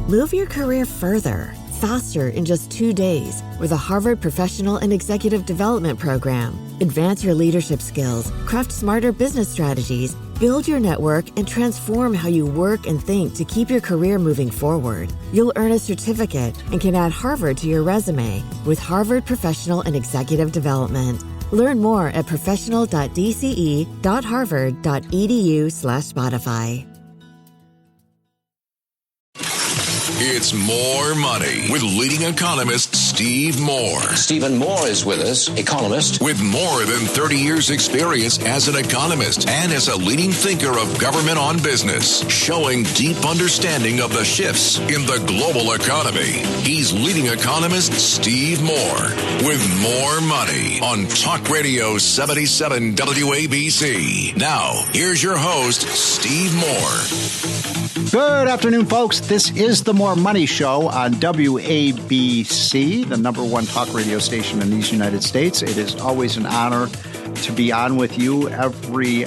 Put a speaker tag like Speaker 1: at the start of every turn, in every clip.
Speaker 1: Move your career further, faster in just 2 days with a Harvard Professional and Executive Development Program. Advance your leadership skills, craft smarter business strategies, build your network, and transform how you work and think to keep your career moving forward. You'll earn a certificate and can add Harvard to your resume with Harvard Professional and Executive Development. Learn more at professional.dce.harvard.edu/Spotify.
Speaker 2: It's More Money with leading economist Steve Moore.
Speaker 3: Stephen Moore is with us, economist.
Speaker 2: With more than 30 years experience as an economist and as a leading thinker of government on business, showing deep understanding of the shifts in the global economy. He's leading economist Steve Moore with More Money on Talk Radio 77 WABC. Now, here's your host, Steve Moore.
Speaker 4: Good afternoon, folks. This is the More Money Show on WABC, the number one talk radio station in these United States. It is always an honor to be on with you every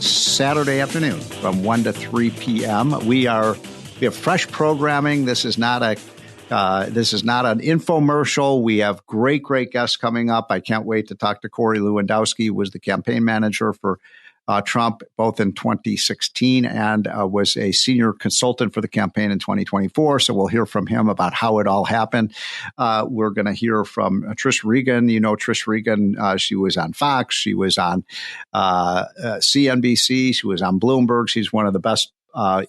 Speaker 4: Saturday afternoon from 1 to 3 p.m. We have fresh programming. This is not an infomercial. We have great guests coming up. I can't wait to talk to Corey Lewandowski, who was the campaign manager for Trump, both in 2016 and was a senior consultant for the campaign in 2024. So we'll hear from him about how it all happened. We're going to hear from Trish Regan. You know, Trish Regan, she was on Fox. She was on CNBC. She was on Bloomberg. She's one of the best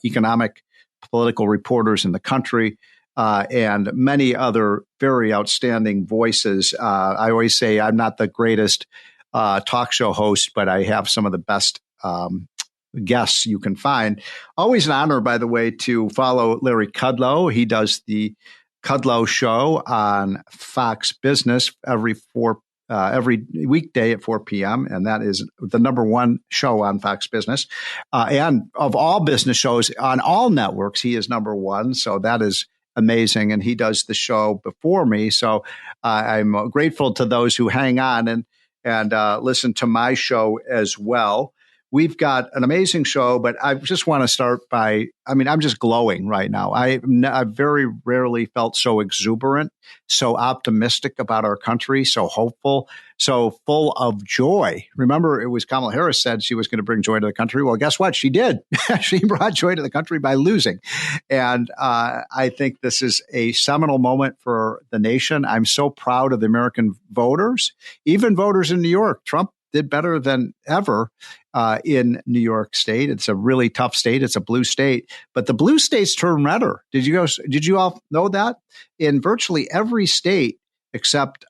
Speaker 4: economic political reporters in the country. And many other very outstanding voices. I always say I'm not the greatest talk show host, but I have some of the best guests you can find. Always an honor, by the way, to follow Larry Kudlow. He does the Kudlow Show on Fox Business every weekday at 4 p.m., and that is the number one show on Fox Business. And of all business shows on all networks, he is number one. So that is amazing. And he does the show before me. So I'm grateful to those who hang on and listen to my show as well. We've got an amazing show, but I just want to start by, I'm just glowing right now. I've very rarely felt so exuberant, so optimistic about our country, so hopeful, so full of joy. Remember, it was Kamala Harris said she was going to bring joy to the country. Well, guess what? She did. She brought joy to the country by losing. And I think this is a seminal moment for the nation. I'm so proud of the American voters, even voters in New York. Trump did better than ever in New York State. It's a really tough state. It's a blue state, but the blue states turn redder. Did you all know that? In virtually every state except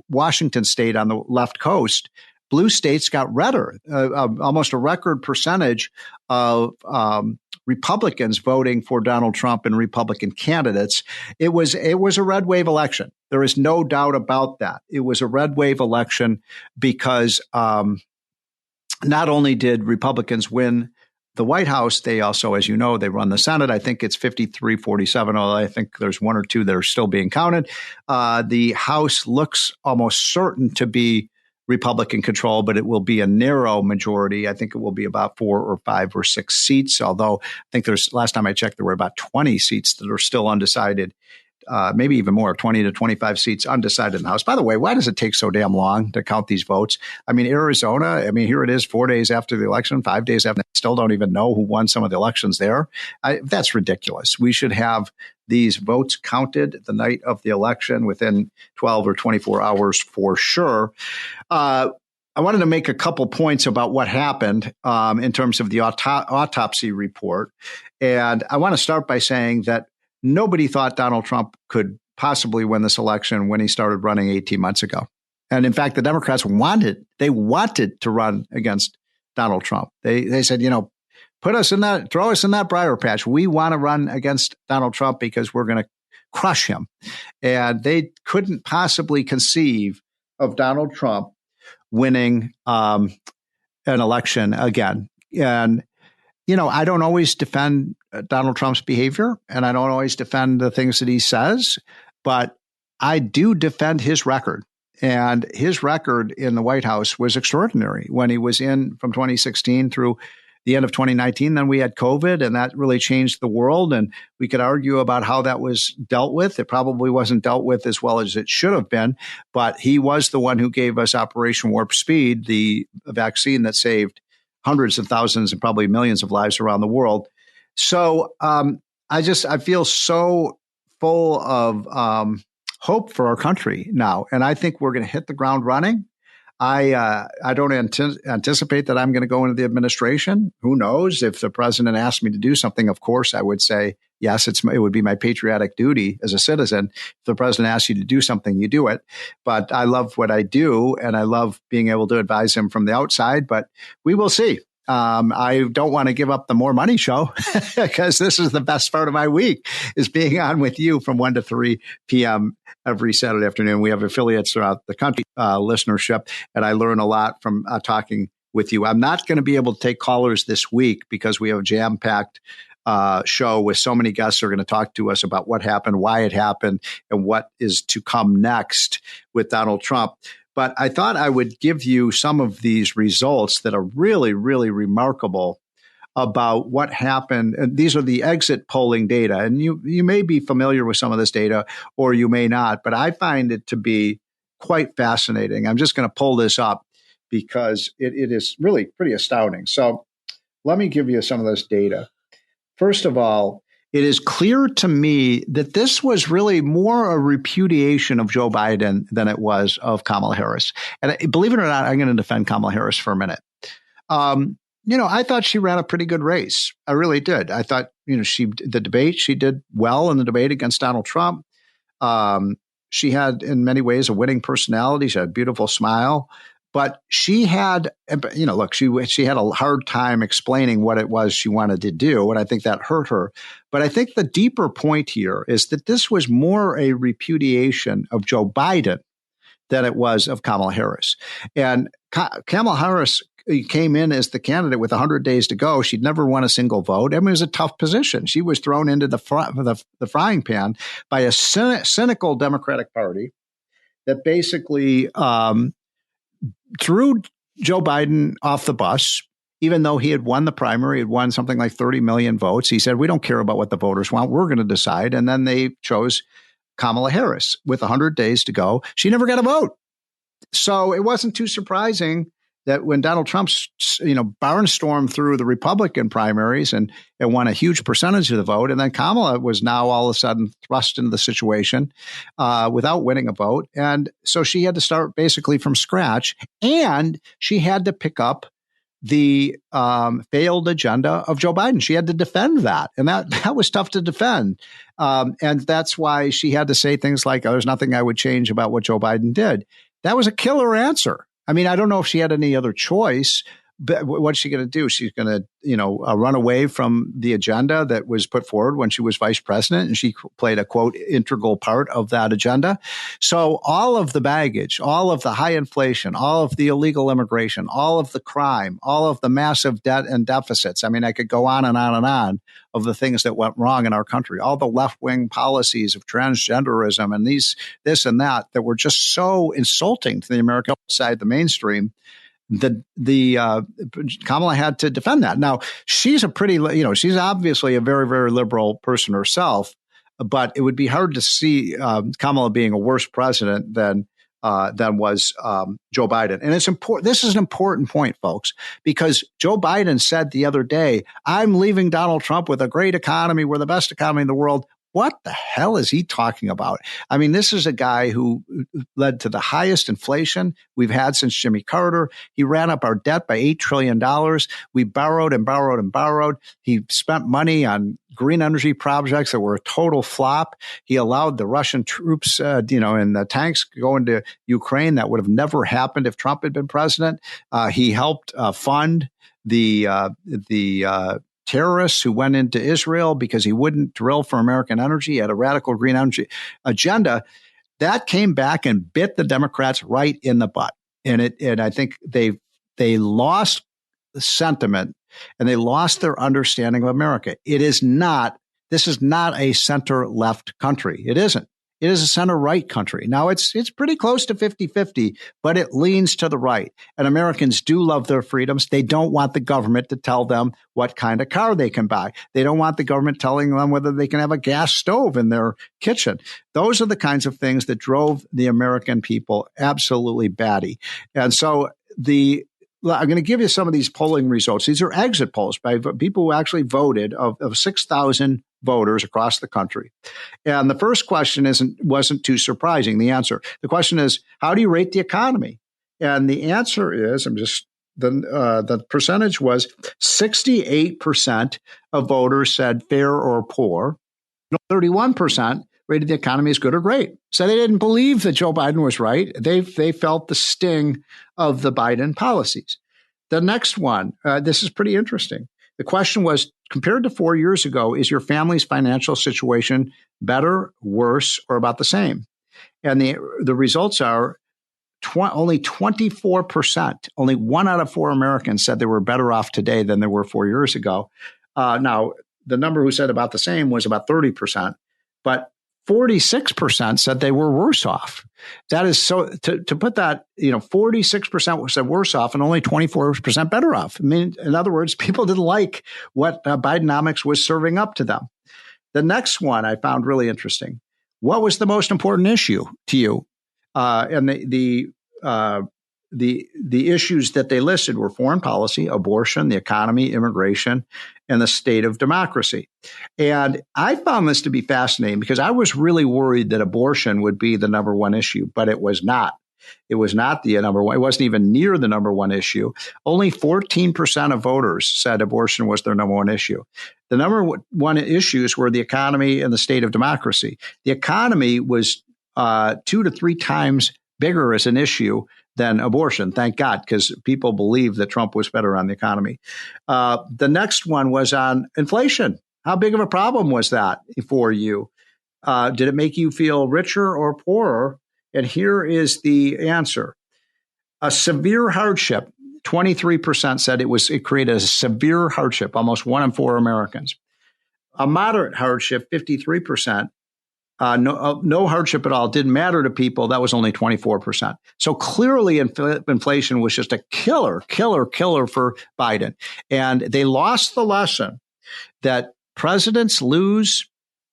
Speaker 4: Washington State on the left coast, blue states got redder. Almost a record percentage of Republicans voting for Donald Trump and Republican candidates. It was a red wave election. There is no doubt about that. It was a red wave election because not only did Republicans win the White House, they also, as you know, they run the Senate. I think it's 53-47, although I think there's one or two that are still being counted. The House looks almost certain to be Republican control, but it will be a narrow majority. I think it will be about 4 or 5 or 6 seats, although I think last time I checked, there were about 20 seats that are still undecided. Maybe even more, 20 to 25 seats undecided in the House. By the way, why does it take so damn long to count these votes? Arizona, here it is 4 days after the election, 5 days after, they still don't even know who won some of the elections there. That's ridiculous. We should have these votes counted the night of the election within 12 or 24 hours for sure. I wanted to make a couple points about what happened in terms of the autopsy report. And I want to start by saying that nobody thought Donald Trump could possibly win this election when he started running 18 months ago. And in fact, the Democrats wanted to run against Donald Trump. They said, throw us in that briar patch. We want to run against Donald Trump because we're going to crush him. And they couldn't possibly conceive of Donald Trump winning an election again. And I don't always defend Donald Trump's behavior, and I don't always defend the things that he says, but I do defend his record. And his record in the White House was extraordinary when he was in from 2016 through the end of 2019. Then we had COVID, and that really changed the world. And we could argue about how that was dealt with. It probably wasn't dealt with as well as it should have been, but he was the one who gave us Operation Warp Speed, the vaccine that saved hundreds of thousands and probably millions of lives around the world. So I feel so full of hope for our country now. And I think we're going to hit the ground running. I don't anticipate that I'm going to go into the administration. Who knows? If the president asked me to do something, of course, I would say, yes, it would be my patriotic duty as a citizen. If the president asks you to do something, you do it. But I love what I do, and I love being able to advise him from the outside. But we will see. I don't want to give up the More Money show because this is the best part of my week, is being on with you from 1 to 3 p.m. every Saturday afternoon. We have affiliates throughout the country, listenership, and I learn a lot from talking with you. I'm not going to be able to take callers this week because we have a jam-packed show with so many guests who are going to talk to us about what happened, why it happened, and what is to come next with Donald Trump. But I thought I would give you some of these results that are really, really remarkable about what happened. And these are the exit polling data. And you may be familiar with some of this data, or you may not, but I find it to be quite fascinating. I'm just going to pull this up because it is really pretty astounding. So let me give you some of this data. First of all, it is clear to me that this was really more a repudiation of Joe Biden than it was of Kamala Harris. And believe it or not, I'm going to defend Kamala Harris for a minute. I thought she ran a pretty good race. I really did. I thought, she did well in the debate against Donald Trump. She had, in many ways, a winning personality. She had a beautiful smile. But she had, she had a hard time explaining what it was she wanted to do, and I think that hurt her. But I think the deeper point here is that this was more a repudiation of Joe Biden than it was of Kamala Harris. And Kamala Harris came in as the candidate with 100 days to go. She'd never won a single vote. I mean, it was a tough position. She was thrown into the frying pan by a cynical Democratic Party that basically threw Joe Biden off the bus, even though he had won the primary, had won something like 30 million votes. He said, we don't care about what the voters want. We're going to decide. And then they chose Kamala Harris with 100 days to go. She never got a vote. So it wasn't too surprising that when Donald Trump, barnstormed through the Republican primaries and won a huge percentage of the vote, and then Kamala was now all of a sudden thrust into the situation without winning a vote. And so she had to start basically from scratch, and she had to pick up the failed agenda of Joe Biden. She had to defend that, and that was tough to defend. And that's why she had to say things like, there's nothing I would change about what Joe Biden did. That was a killer answer. I mean, I don't know if she had any other choice, but what's she going to do? She's going to, run away from the agenda that was put forward when she was vice president, and she played a, quote, integral part of that agenda. So all of the baggage, all of the high inflation, all of the illegal immigration, all of the crime, all of the massive debt and deficits. I mean, I could go on and on and on of the things that went wrong in our country, all the left-wing policies of transgenderism and this and that were just so insulting to the American side, the mainstream. Kamala had to defend that. Now, she's she's obviously a very, very liberal person herself, but it would be hard to see Kamala being a worse president than was Joe Biden. And it's important. This is an important point, folks, because Joe Biden said the other day, I'm leaving Donald Trump with a great economy. We're the best economy in the world. What the hell is he talking about? I mean, this is a guy who led to the highest inflation we've had since Jimmy Carter. He ran up our debt by $8 trillion. We borrowed and borrowed and borrowed. He spent money on green energy projects that were a total flop. He allowed the Russian troops, and the tanks go into Ukraine. That would have never happened if Trump had been president. He helped fund the terrorists who went into Israel because he wouldn't drill for American energy. He had a radical green energy agenda. That came back and bit the Democrats right in the butt. And I think they lost the sentiment and they lost their understanding of America. This is not a center-left country. It isn't. It is a center-right country. Now, it's pretty close to 50-50, but it leans to the right. And Americans do love their freedoms. They don't want the government to tell them what kind of car they can buy. They don't want the government telling them whether they can have a gas stove in their kitchen. Those are the kinds of things that drove the American people absolutely batty. And so I'm going to give you some of these polling results. These are exit polls by people who actually voted of 6,000 voters across the country. And the first question wasn't too surprising, the answer. The question is, how do you rate the economy? And the answer is, the percentage was 68% of voters said fair or poor. 31% rated the economy as good or great. So they didn't believe that Joe Biden was right. They felt the sting of the Biden policies. The next one, this is pretty interesting. The question was, compared to 4 years ago, is your family's financial situation better, worse, or about the same? And the results are only 24%, only 1 out of 4 Americans said they were better off today than they were 4 years ago. Now, the number who said about the same was about 30%, but 46% said they were worse off. That is so, to put that, 46% said worse off and only 24% better off. I mean, in other words, people didn't like what Bidenomics was serving up to them. The next one I found really interesting. What was the most important issue to you? And the issues that they listed were foreign policy, abortion, the economy, immigration, and the state of democracy. And I found this to be fascinating because I was really worried that abortion would be the number one issue, but it was not. It was not the number one. It wasn't even near the number one issue. Only 14% of voters said abortion was their number one issue. The number one issues were the economy and the state of democracy. The economy was 2 to 3 times bigger as an issue than abortion. Thank God, because people believe that Trump was better on the economy. The next one was on inflation. How big of a problem was that for you? Did it make you feel richer or poorer? And here is the answer. A severe hardship, 23% said it created a severe hardship, almost 1 in 4 Americans. A moderate hardship, 53%. No hardship at all. Didn't matter to people. That was only 24%. So clearly inflation was just a killer for Biden. And they lost the lesson that presidents lose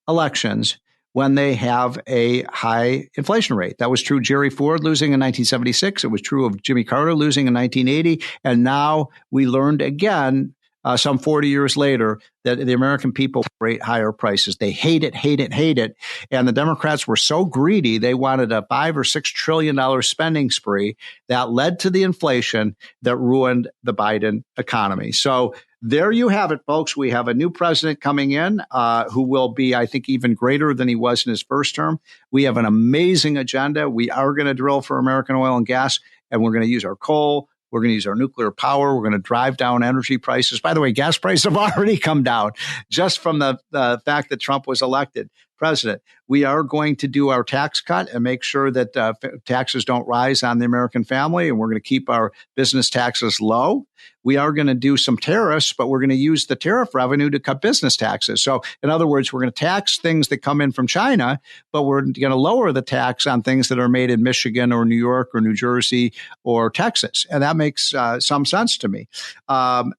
Speaker 4: elections when they have a high inflation rate. That was true of Jerry Ford losing in 1976. It was true of Jimmy Carter losing in 1980. And now we learned again, some 40 years later, that the American people rate higher prices. They hate it. And the Democrats were so greedy, they wanted a $5 or $6 trillion spending spree that led to the inflation that ruined the Biden economy. So there you have it, folks. We have a new president coming in who will be, I think, even greater than he was in his first term. We have an amazing agenda. We are going to drill for American oil and gas, and we're going to use our coal. We're going to use our nuclear power. We're going to drive down energy prices. By the way, gas prices have already come down just from the fact that Trump was elected president. We are going to do our tax cut and make sure that taxes don't rise on the American family, and we're going to keep our business taxes low. We are going to do some tariffs, but we're going to use the tariff revenue to cut business taxes. So in other words, we're going to tax things that come in from China, but we're going to lower the tax on things that are made in Michigan or New York or New Jersey or Texas. And that makes some sense to me.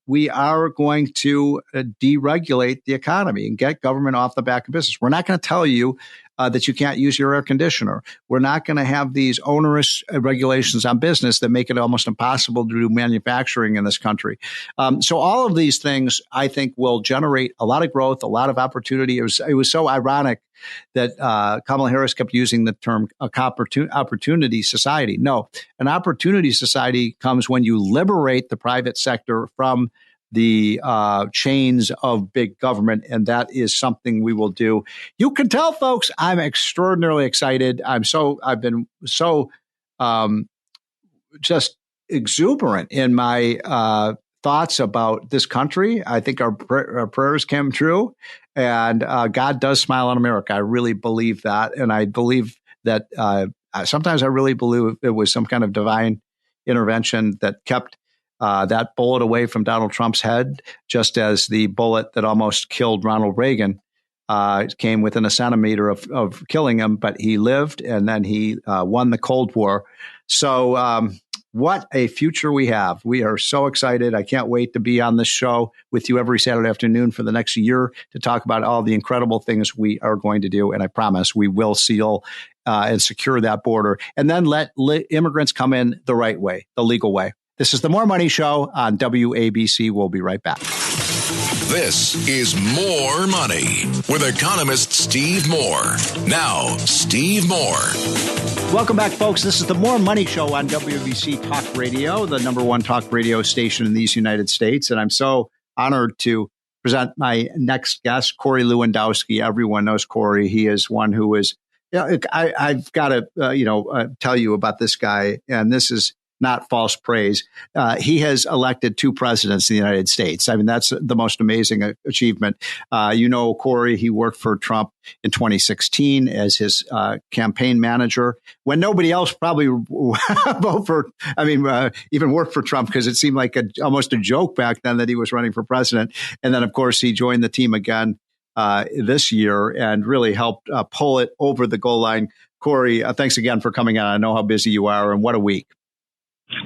Speaker 4: We are going to deregulate the economy and get government off the back of business. We're not going to tell you that you can't use your air conditioner. We're not going to have these onerous regulations on business that make it almost impossible to do manufacturing in this country. So all of these things, I think, will generate a lot of growth, a lot of opportunity. It was so ironic that Kamala Harris kept using the term opportunity society. No, an opportunity society comes when you liberate the private sector from the chains of big government, and that is something we will do. You can tell, folks, I'm extraordinarily excited. I've been so just exuberant in my thoughts about this country. I think our prayers came true, and God does smile on America. I really believe that, and I believe that sometimes I really believe it was some kind of divine intervention that kept that bullet away from Donald Trump's head, just as the bullet that almost killed Ronald Reagan came within a centimeter of killing him, but he lived, and then he won the Cold War. So what a future we have. We are so excited. I can't wait to be on this show with you every Saturday afternoon for the next year to talk about all the incredible things we are going to do. And I promise we will seal and secure that border and then let immigrants come in the right way, the legal way. This is the More Money Show on WABC. We'll be right back.
Speaker 2: This is More Money with economist Steve Moore. Now, Steve Moore.
Speaker 4: Welcome back, folks. This is the More Money Show on WABC Talk Radio, the number one talk radio station in these United States. And I'm so honored to present my next guest, Corey Lewandowski. Everyone knows Corey. He is one who is, I've got to, tell you about this guy. And this is not false praise. He has elected 2 presidents in the United States. I mean, that's the most amazing achievement. Corey, he worked for Trump in 2016 as his campaign manager when nobody else probably even worked for Trump, because it seemed like almost a joke back then that he was running for president. And then, of course, he joined the team again this year and really helped pull it over the goal line. Corey, thanks again for coming on. I know how busy you are, and what a week.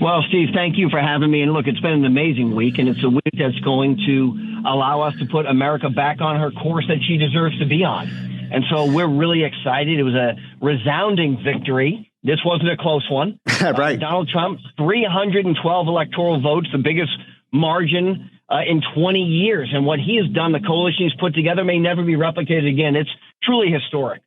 Speaker 5: Well, Steve, thank you for having me. And look, it's been an amazing week, and it's a week that's going to allow us to put America back on her course that she deserves to be on. And so we're really excited. It was a resounding victory. This wasn't a close one.
Speaker 4: Right.
Speaker 5: Donald Trump, 312 electoral votes, the biggest margin in 20 years. And what he has done, the coalition he's put together, may never be replicated again. It's truly historic.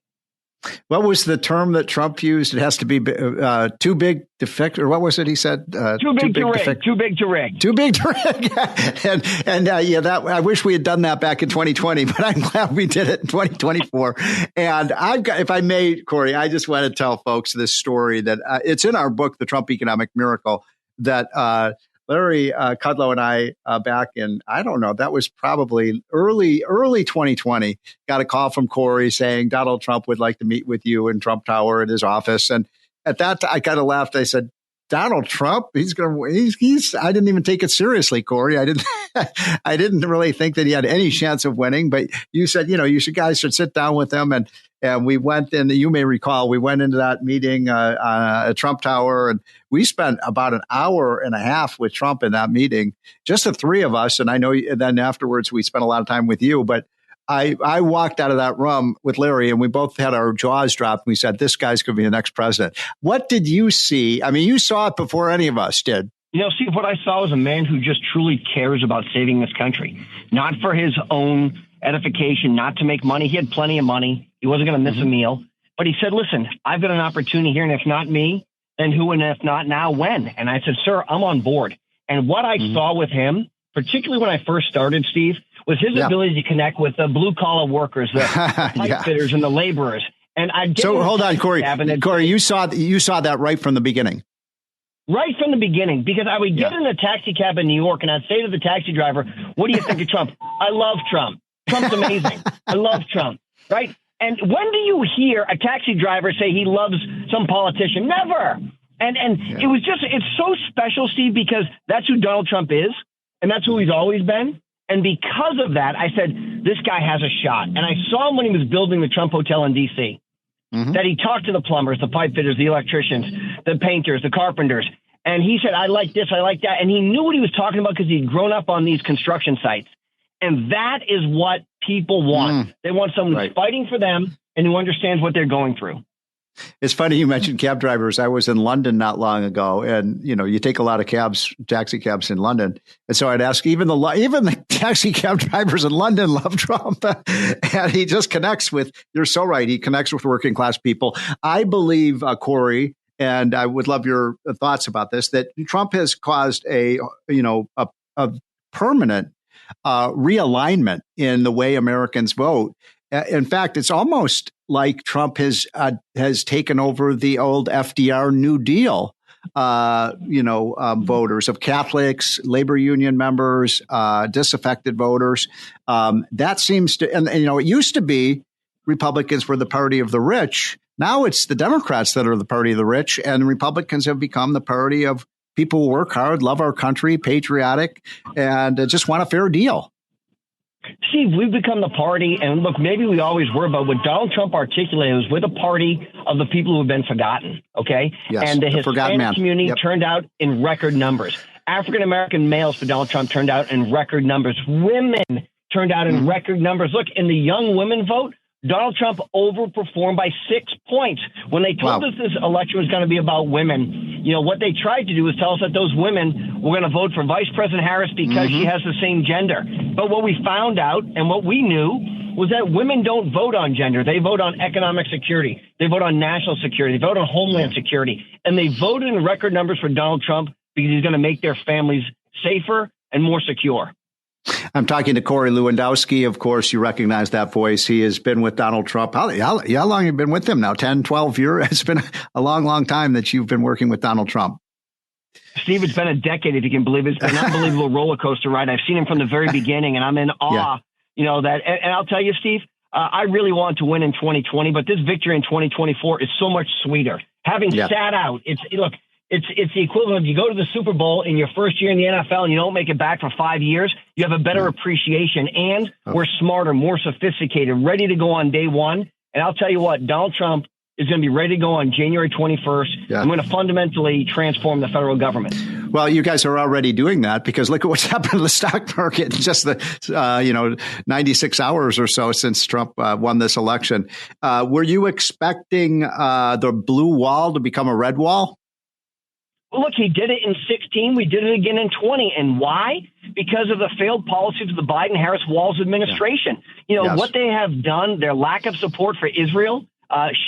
Speaker 4: What was the term that Trump used? It has to be too big to fix, or what was it he said?
Speaker 5: Too big to rig. Too big to rig.
Speaker 4: Too big to rig. That I wish we had done that back in 2020, but I'm glad we did it in 2024. And I've got, if I may, Corey, I just want to tell folks this story that it's in our book, The Trump Economic Miracle, that Larry Kudlow and I back in, I don't know, that was probably early 2020, got a call from Corey saying Donald Trump would like to meet with you in Trump Tower at his office. And at that time, I kind of laughed. I said, Donald Trump, I didn't even take it seriously, Corey. I didn't really think that he had any chance of winning, but you said, guys should sit down with him. And we went in, you may recall, we went into that meeting at Trump Tower, and we spent about an hour and a half with Trump in that meeting, just the 3 of us. And I know then afterwards we spent a lot of time with you, but I walked out of that room with Larry, and we both had our jaws dropped. We said, this guy's going to be the next president. What did you see? I mean, you saw it before any of us did.
Speaker 5: Steve, what I saw was a man who just truly cares about saving this country, not for his own edification, not to make money. He had plenty of money. He wasn't going to miss a meal. But he said, listen, I've got an opportunity here, and if not me, then who, and if not now, when? And I said, sir, I'm on board. And what I saw with him, particularly when I first started, Steve, was his ability to connect with the blue-collar workers, the pipe fitters and the laborers. And
Speaker 4: hold on, Corey. Corey, you saw that right from the beginning.
Speaker 5: Right from the beginning, because I would get in a taxi cab in New York, and I'd say to the taxi driver, what do you think of Trump? I love Trump. Trump's amazing. I love Trump. Right? And when do you hear a taxi driver say he loves some politician? Never. And it was just, it's so special, Steve, because that's who Donald Trump is, and that's who he's always been. And because of that, I said, this guy has a shot. And I saw him when he was building the Trump Hotel in D.C., that he talked to the plumbers, the pipe fitters, the electricians, the painters, the carpenters. And he said, I like this, I like that. And he knew what he was talking about because he'd grown up on these construction sites. And that is what people want. They want someone who's fighting for them and who understands what they're going through.
Speaker 4: It's funny you mentioned cab drivers. I was in London not long ago, and you take a lot of taxi cabs in London, and so I'd ask even the taxi cab drivers in London love Trump, and he just connects with. You're so right. He connects with working class people. I believe, Corey, and I would love your thoughts about this, that Trump has caused a permanent realignment in the way Americans vote. In fact, it's almost like Trump has taken over the old FDR New Deal, voters of Catholics, labor union members, disaffected voters. That seems to, and it used to be Republicans were the party of the rich. Now it's the Democrats that are the party of the rich, and Republicans have become the party of people who work hard, love our country, patriotic, and just want a fair deal.
Speaker 5: Steve, we've become the party, and look, maybe we always were, but what Donald Trump articulated was we're the party of the people who have been forgotten, okay?
Speaker 4: Yes,
Speaker 5: and the Hispanic community
Speaker 4: Yep.
Speaker 5: turned out in record numbers. African-American males for Donald Trump turned out in record numbers. Women turned out in record numbers. Look, in the young women vote, Donald Trump overperformed by 6 points. When they told us this election was going to be about women, you know, what they tried to do was tell us that those women were going to vote for Vice President Harris because she has the same gender. But what we found out and what we knew was that women don't vote on gender. They vote on economic security. They vote on national security. They vote on homeland security. And they voted in record numbers for Donald Trump because he's going to make their families safer and more secure.
Speaker 4: I'm talking to Corey Lewandowski. Of course, you recognize that voice. He has been with Donald Trump. How long have you been with him now? 10, 12 years? It's been a long, long time that you've been working with Donald Trump.
Speaker 5: Steve, it's been a decade, if you can believe it. It's been an unbelievable roller coaster ride. I've seen him from the very beginning, and I'm in awe, you know, that. And I'll tell you, Steve, I really want to win in 2020, but this victory in 2024 is so much sweeter. Having sat out, it's the equivalent of you go to the Super Bowl in your first year in the NFL and you don't make it back for 5 years. You have a better appreciation, and we're smarter, more sophisticated, ready to go on day one. And I'll tell you what, Donald Trump is going to be ready to go on January 21st. I'm going to fundamentally transform the federal government.
Speaker 4: Well, you guys are already doing that because look at what's happened to the stock market in just the 96 hours or so since Trump won this election. Were you expecting the blue wall to become a red wall?
Speaker 5: Look, he did it in 16. We did it again in 20. And why? Because of the failed policies of the Biden-Harris-Walz administration. You know, what they have done, their lack of support for Israel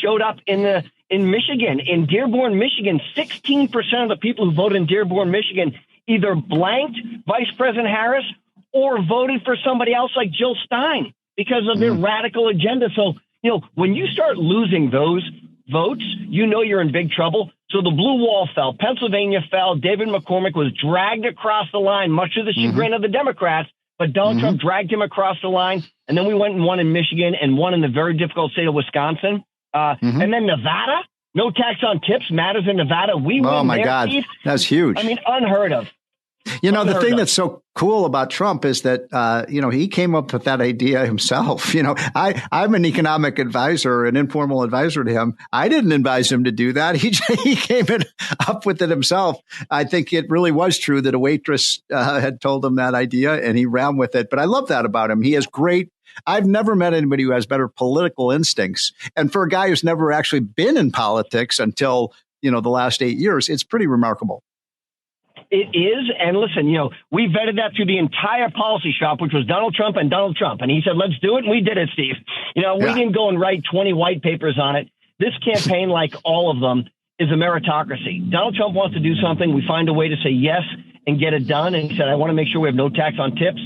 Speaker 5: showed up in Michigan. In Dearborn, Michigan, 16% of the people who voted in Dearborn, Michigan either blanked Vice President Harris or voted for somebody else like Jill Stein because of their radical agenda. So, you know, when you start losing those votes, you know you're in big trouble. So the blue wall fell. Pennsylvania fell. David McCormick was dragged across the line, much to the chagrin of the Democrats, but Donald Trump dragged him across the line. And then we went and won in Michigan and won in the very difficult state of Wisconsin. And then Nevada, no tax on tips matters in Nevada. We win.
Speaker 4: Oh, my
Speaker 5: there,
Speaker 4: God.
Speaker 5: Steve.
Speaker 4: That's huge.
Speaker 5: I mean, unheard of.
Speaker 4: You know, the thing that's so cool about Trump is that, he came up with that idea himself. You know, I'm an economic advisor, an informal advisor to him. I didn't advise him to do that. He came up with it himself. I think it really was true that a waitress had told him that idea and he ran with it. But I love that about him. He has I've never met anybody who has better political instincts. And for a guy who's never actually been in politics until, the last 8 years, it's pretty remarkable.
Speaker 5: It is. And listen, we vetted that through the entire policy shop, which was Donald Trump. And he said, let's do it. And we did it, Steve. We didn't go and write 20 white papers on it. This campaign, like all of them, is a meritocracy. Donald Trump wants to do something. We find a way to say yes and get it done. And he said, I want to make sure we have no tax on tips,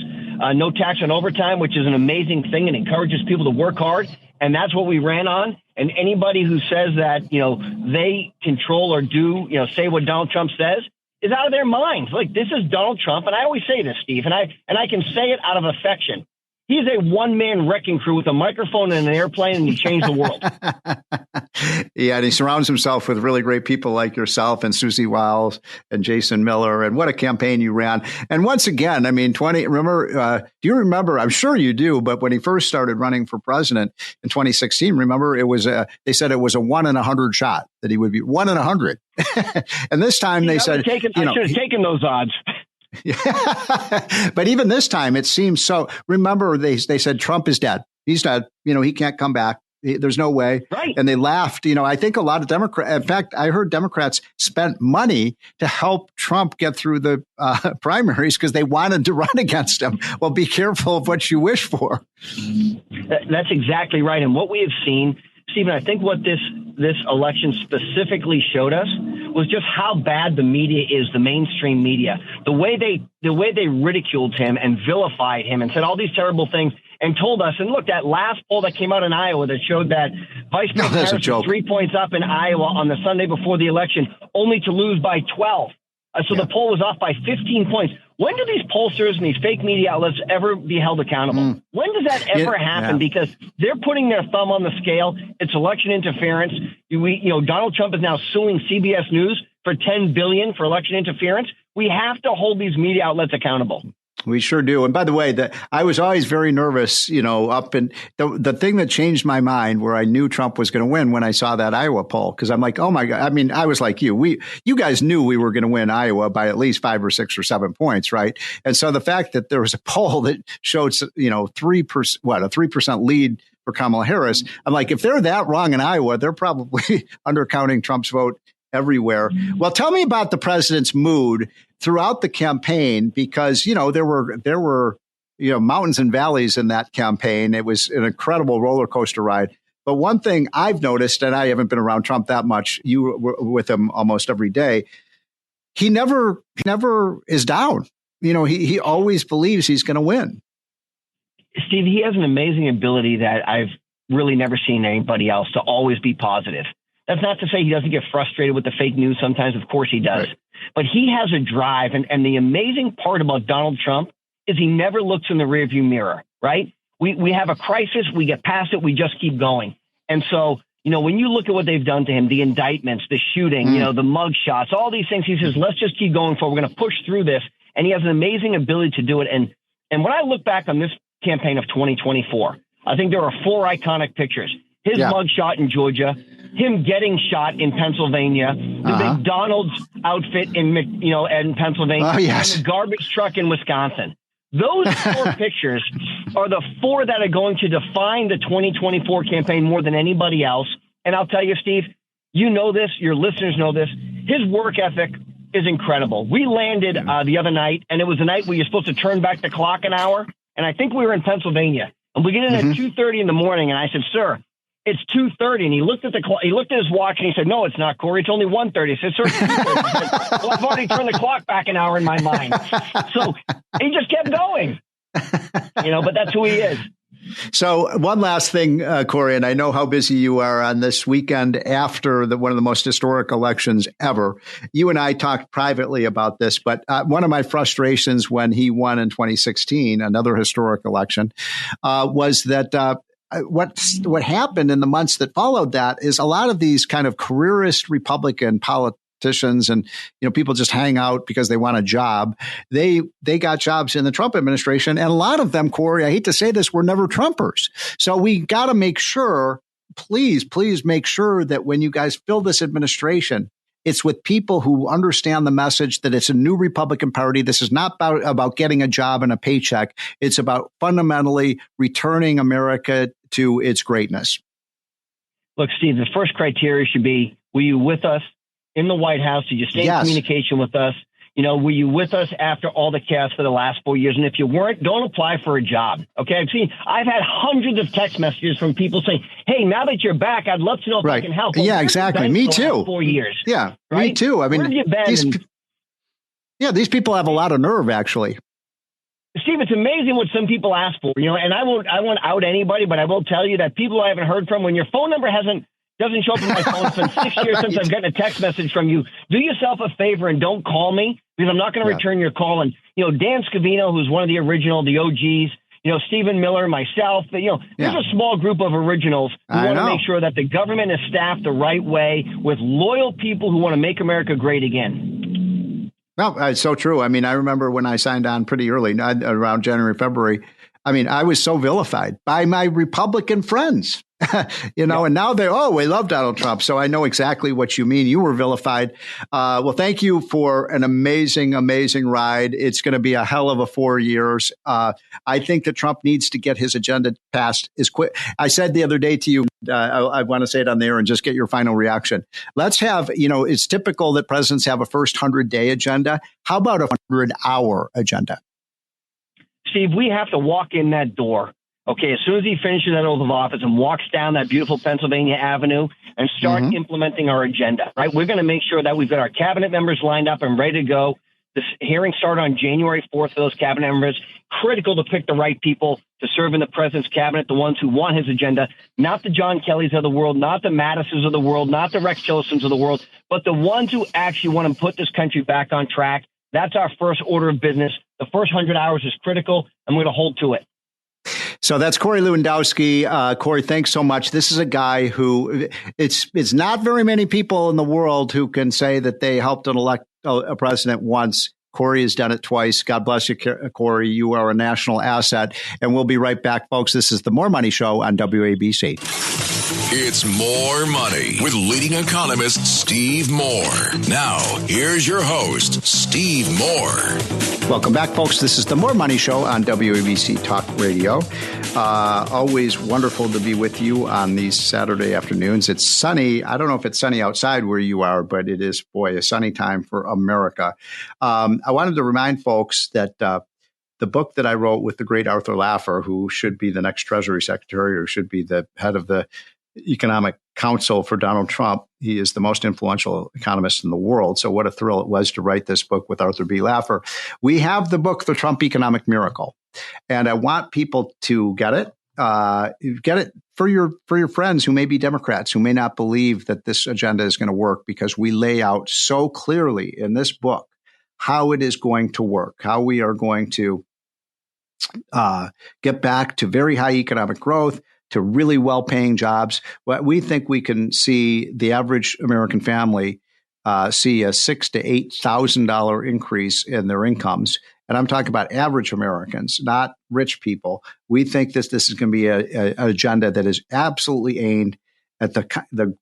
Speaker 5: no tax on overtime, which is an amazing thing and encourages people to work hard. And that's what we ran on. And anybody who says that, they control or do, say what Donald Trump says is out of their minds. Like, this is Donald Trump. And I always say this, Steve, and I can say it out of affection. He's a one-man wrecking crew with a microphone and an airplane, and he changed the world.
Speaker 4: Yeah, and he surrounds himself with really great people like yourself and Susie Wiles and Jason Miller. And what a campaign you ran. And once again, I mean, do you remember, I'm sure you do, but when he first started running for president in 2016, remember, they said it was a 1 in 100 shot that he would be 1 in 100. And this time they said,
Speaker 5: I should have taken those odds.
Speaker 4: But even this time, it seems so. Remember, they said Trump is dead. He's dead. He can't come back. There's no way.
Speaker 5: Right.
Speaker 4: And they laughed. I think a lot of Democrats, in fact, I heard Democrats spent money to help Trump get through the primaries because they wanted to run against him. Well, be careful of what you wish for.
Speaker 5: That's exactly right. And what we have seen, Stephen, I think what this election specifically showed us was just how bad the media is, the mainstream media. The way they ridiculed him and vilified him and said all these terrible things and told us. And look, that last poll that came out in Iowa that showed that Vice President Harris was 3 points up in Iowa on the Sunday before the election, only to lose by 12. The poll was off by 15 points. When do these pollsters and these fake media outlets ever be held accountable? When does that ever happen? Because they're putting their thumb on the scale. It's election interference. Donald Trump is now suing CBS News for $10 billion for election interference. We have to hold these media outlets accountable.
Speaker 4: We sure do. And by the way, I was always very nervous, up in the thing that changed my mind where I knew Trump was going to win when I saw that Iowa poll, because I'm like, oh my God. I mean, I was like you guys knew we were going to win Iowa by at least 5 or 6 or 7 points. Right. And so the fact that there was a poll that showed, 3%, a 3% lead for Kamala Harris. I'm like, if they're that wrong in Iowa, they're probably undercounting Trump's vote everywhere. Well, tell me about the president's mood throughout the campaign, because, there were mountains and valleys in that campaign. It was an incredible roller coaster ride. But one thing I've noticed, and I haven't been around Trump that much, you were with him almost every day, he never is down. He always believes he's going to win.
Speaker 5: Steve, he has an amazing ability that I've really never seen anybody else, to always be positive. That's not to say he doesn't get frustrated with the fake news sometimes. Of course he does. Right. But he has a drive. And the amazing part about Donald Trump is he never looks in the rearview mirror, right? We have a crisis. We get past it. We just keep going. And so, when you look at what they've done to him, the indictments, the shooting, the mug shots, all these things, he says, let's just keep going forward. We're going to push through this. And he has an amazing ability to do it. And when I look back on this campaign of 2024, I think there are 4 iconic pictures. His mug shot in Georgia, him getting shot in Pennsylvania, the McDonald's outfit in Pennsylvania, and the garbage truck in Wisconsin. Those 4 pictures are the 4 that are going to define the 2024 campaign more than anybody else. And I'll tell you, Steve, you know this, your listeners know this. His work ethic is incredible. We landed the other night, and it was a night where you're supposed to turn back the clock an hour. And I think we were in Pennsylvania. And we get in at 2:30 in the morning, and I said, sir, it's 2:30. And he looked at the clock. He looked at his watch and he said, no, it's not, Corey. It's only 1:30. I said, sir, it's 2:30. He said, well, I've already turned the clock back an hour in my mind. So he just kept going, but that's who he is.
Speaker 4: So one last thing, Corey, and I know how busy you are on this weekend after one of the most historic elections ever. You and I talked privately about this, but one of my frustrations when he won in 2016, another historic election, was that what happened in the months that followed that is a lot of these kind of careerist Republican politicians and people just hang out because they want a job. They got jobs in the Trump administration, and a lot of them, Corey, I hate to say this, were never Trumpers. So we got to make sure, please make sure that when you guys fill this administration, it's with people who understand the message that it's a new Republican Party. This is not about getting a job and a paycheck. It's about fundamentally returning America to its greatness.
Speaker 5: Look, Steve, the first criteria should be, were you with us in the White House? Did you stay in communication with us? Were you with us after all the chaos for the last 4 years? And if you weren't, don't apply for a job. Okay. I've had hundreds of text messages from people saying, hey, now that you're back, I'd love to know if I can help. Well,
Speaker 4: yeah, exactly. Me too.
Speaker 5: 4 years.
Speaker 4: Yeah,
Speaker 5: right?
Speaker 4: Me too. I mean,
Speaker 5: where have you been?
Speaker 4: These people have a lot of nerve, actually.
Speaker 5: Steve, it's amazing what some people ask for, and I won't out anybody, but I will tell you that people I haven't heard from, when your phone number doesn't show up on my phone. It's been 6 years since I've gotten a text message from you. Do yourself a favor and don't call me, because I'm not going to return your call. And, Dan Scavino, who's one of the OGs, Stephen Miller, myself, there's a small group of originals who want to make sure that the government is staffed the right way with loyal people who want to make America great again.
Speaker 4: No, it's so true. I mean, I remember when I signed on pretty early, around January, February. I mean, I was so vilified by my Republican friends. And now we love Donald Trump. So I know exactly what you mean. You were vilified. Well, thank you for an amazing, amazing ride. It's going to be a hell of a 4 years. I think that Trump needs to get his agenda passed as quick. I said the other day to you, I want to say it on there and just get your final reaction. Let's have, it's typical that presidents have a first 100-day agenda. How about a 100-hour agenda?
Speaker 5: Steve, we have to walk in that door. Okay, as soon as he finishes that oath of office and walks down that beautiful Pennsylvania Avenue and start implementing our agenda, right? We're going to make sure that we've got our cabinet members lined up and ready to go. This hearing started on January 4th for those cabinet members. Critical to pick the right people to serve in the president's cabinet, the ones who want his agenda, not the John Kellys of the world, not the Mattisons of the world, not the Rex Tillersons of the world, but the ones who actually want to put this country back on track. That's our first order of business. The first 100 hours is critical, and we're going to hold to it.
Speaker 4: So that's Corey Lewandowski. Corey, thanks so much. This is a guy who it's not very many people in the world who can say that they helped elect a president once Corey has done it twice. God bless you, Corey. You are a national asset. And we'll be right back, folks. This is the More Money Show on WABC.
Speaker 2: It's More Money with leading economist Steve Moore. Now, here's your host, Steve Moore.
Speaker 4: Welcome back, folks. This is the More Money Show on WABC Talk Radio. Always wonderful to be with you on these Saturday afternoons. It's sunny. I don't know if it's sunny outside where you are, but it is, boy, a sunny time for America. I wanted to remind folks that the book that I wrote with the great Arthur Laffer, who should be the next Treasury Secretary or should be the head of the Economic Council for Donald Trump. He is the most influential economist in the world. So what a thrill it was to write this book with Arthur B. Laffer. We have the book, The Trump Economic Miracle. And I want people to get it. Get it for your friends who may be Democrats, who may not believe that this agenda is going to work, because we lay out so clearly in this book how it is going to work, how we are going to get back to very high economic growth, to really well-paying jobs. We think we can see the average American family see a $6,000 to $8,000 increase in their incomes. And I'm talking about average Americans, not rich people. We think this is going to be an agenda that is absolutely aimed at the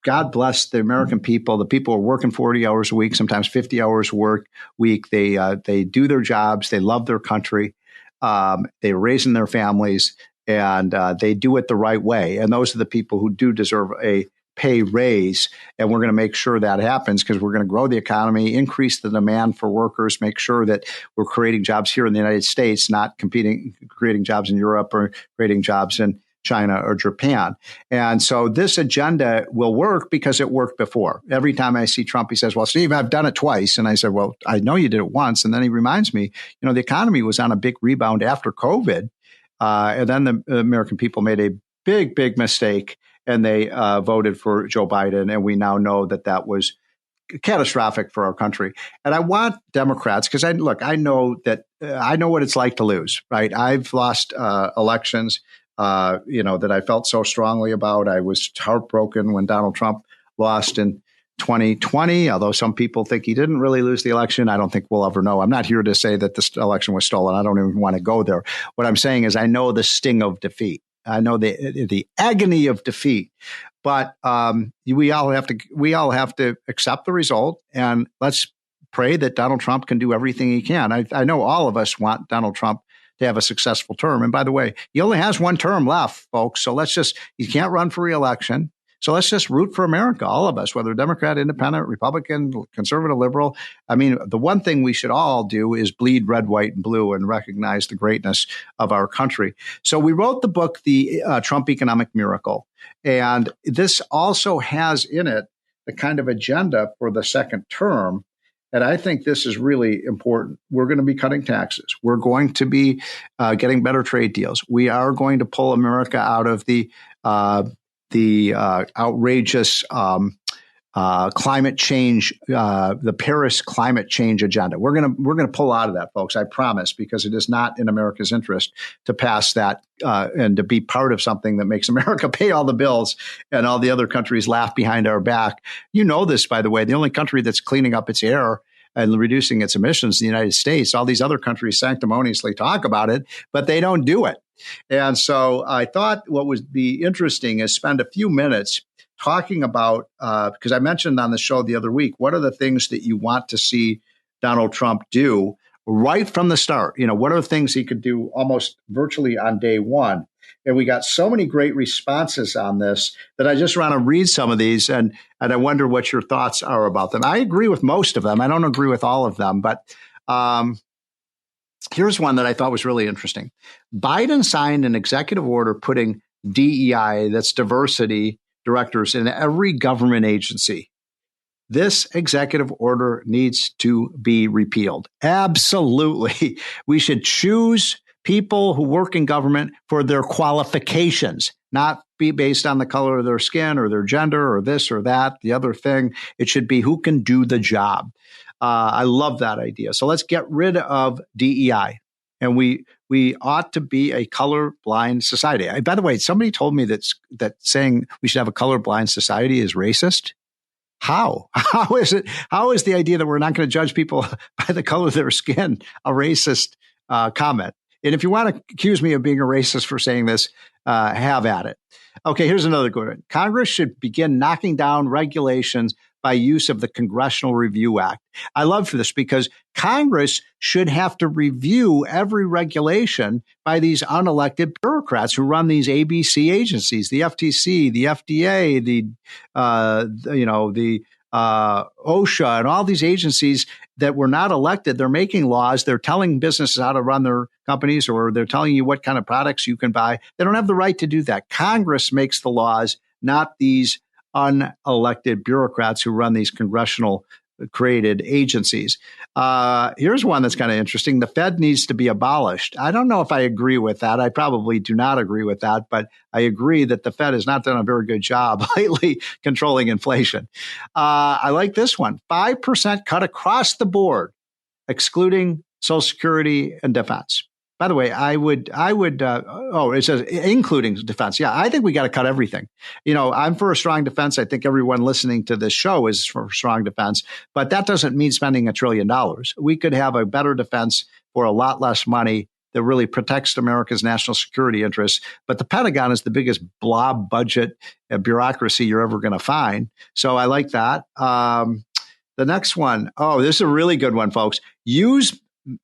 Speaker 4: God bless the American people. The people are working 40 hours a week, sometimes 50 hours a week. They do their jobs. They love their country. They're raising their families. And they do it the right way. And those are the people who do deserve a pay raise. And we're going to make sure that happens, because we're going to grow the economy, increase the demand for workers, make sure that we're creating jobs here in the United States, not creating jobs in Europe or creating jobs in China or Japan. And so this agenda will work because it worked before. Every time I see Trump, he says, well, Steve, I've done it twice. And I said, well, I know you did it once. And then he reminds me, the economy was on a big rebound after COVID. And then the American people made a big, big mistake, and they voted for Joe Biden. And we now know that was catastrophic for our country. And I want Democrats, because I know what it's like to lose, right? I've lost elections, that I felt so strongly about. I was heartbroken when Donald Trump lost in 2020, although some people think he didn't really lose the election. I don't think we'll ever know. I'm not here to say that this election was stolen. I don't even want to go there. What I'm saying is I know the sting of defeat. I know the agony of defeat. But we all have to accept the result, and let's pray that Donald Trump can do everything he can. I know all of us want Donald Trump to have a successful term. And by the way, he only has one term left, folks. So he can't run for re-election. So let's just root for America, all of us, whether Democrat, Independent, Republican, conservative, liberal. I mean, the one thing we should all do is bleed red, white, and blue and recognize the greatness of our country. So we wrote the book, The Trump Economic Miracle. And this also has in it the kind of agenda for the second term. And I think this is really important. We're going to be cutting taxes. We're going to be getting better trade deals. We are going to pull America out of the outrageous climate change, the Paris climate change agenda. We're gonna pull out of that, folks. I promise, because it is not in America's interest to pass that and to be part of something that makes America pay all the bills and all the other countries laugh behind our back. You know this, by the way. The only country that's cleaning up its air and reducing its emissions is the United States. All these other countries sanctimoniously talk about it, but they don't do it. And so I thought what would be interesting is spend a few minutes talking about, because I mentioned on the show the other week, what are the things that you want to see Donald Trump do right from the start? What are the things he could do almost virtually on day one? And we got so many great responses on this that I just want to read some of these, and I wonder what your thoughts are about them. I agree with most of them. I don't agree with all of them, but here's one that I thought was really interesting. Biden signed an executive order putting DEI, that's diversity directors, in every government agency. This executive order needs to be repealed. Absolutely. We should choose people who work in government for their qualifications, not be based on the color of their skin or their gender or this or that, the other thing. It should be who can do the job. I love that idea. So let's get rid of DEI. And we ought to be a colorblind society. By the way, somebody told me that saying we should have a colorblind society is racist. How? How is it? How is the idea that we're not going to judge people by the color of their skin a racist comment? And if you want to accuse me of being a racist for saying this, have at it. Okay, here's another good one. Congress should begin knocking down regulations by use of the Congressional Review Act. I love this because Congress should have to review every regulation by these unelected bureaucrats who run these ABC agencies, the FTC, the FDA, the OSHA, and all these agencies that were not elected. They're making laws. They're telling businesses how to run their companies, or they're telling you what kind of products you can buy. They don't have the right to do that. Congress makes the laws, not these unelected bureaucrats who run these congressional created agencies. Here's one that's kind of interesting. The Fed needs to be abolished. I don't know if I agree with that. I probably do not agree with that, but I agree that the Fed has not done a very good job lately controlling inflation. I like this one. 5% cut across the board, excluding Social Security and defense. By the way, it says including defense. Yeah, I think we got to cut everything. I'm for a strong defense. I think everyone listening to this show is for strong defense, but that doesn't mean spending $1 trillion. We could have a better defense for a lot less money that really protects America's national security interests. But the Pentagon is the biggest blob budget bureaucracy you're ever going to find. So I like that. The next one. Oh, this is a really good one, folks. Use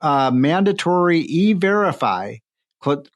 Speaker 4: mandatory E-Verify,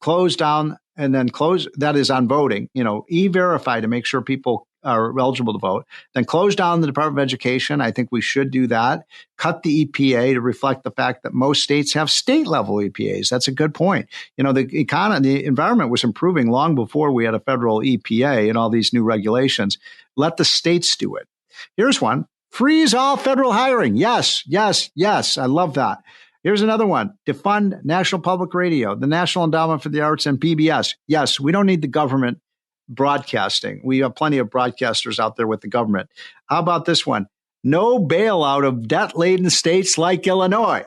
Speaker 4: close down and then close. That is on voting, E-Verify to make sure people are eligible to vote. Then close down the Department of Education. I think we should do that. Cut the EPA to reflect the fact that most states have state level EPAs. That's a good point. The environment was improving long before we had a federal EPA and all these new regulations. Let the states do it. Here's one. Freeze all federal hiring. Yes, yes, yes. I love that. Here's another one. Defund National Public Radio, the National Endowment for the Arts, and PBS. Yes, we don't need the government broadcasting. We have plenty of broadcasters out there with the government. How about this one? No bailout of debt-laden states like Illinois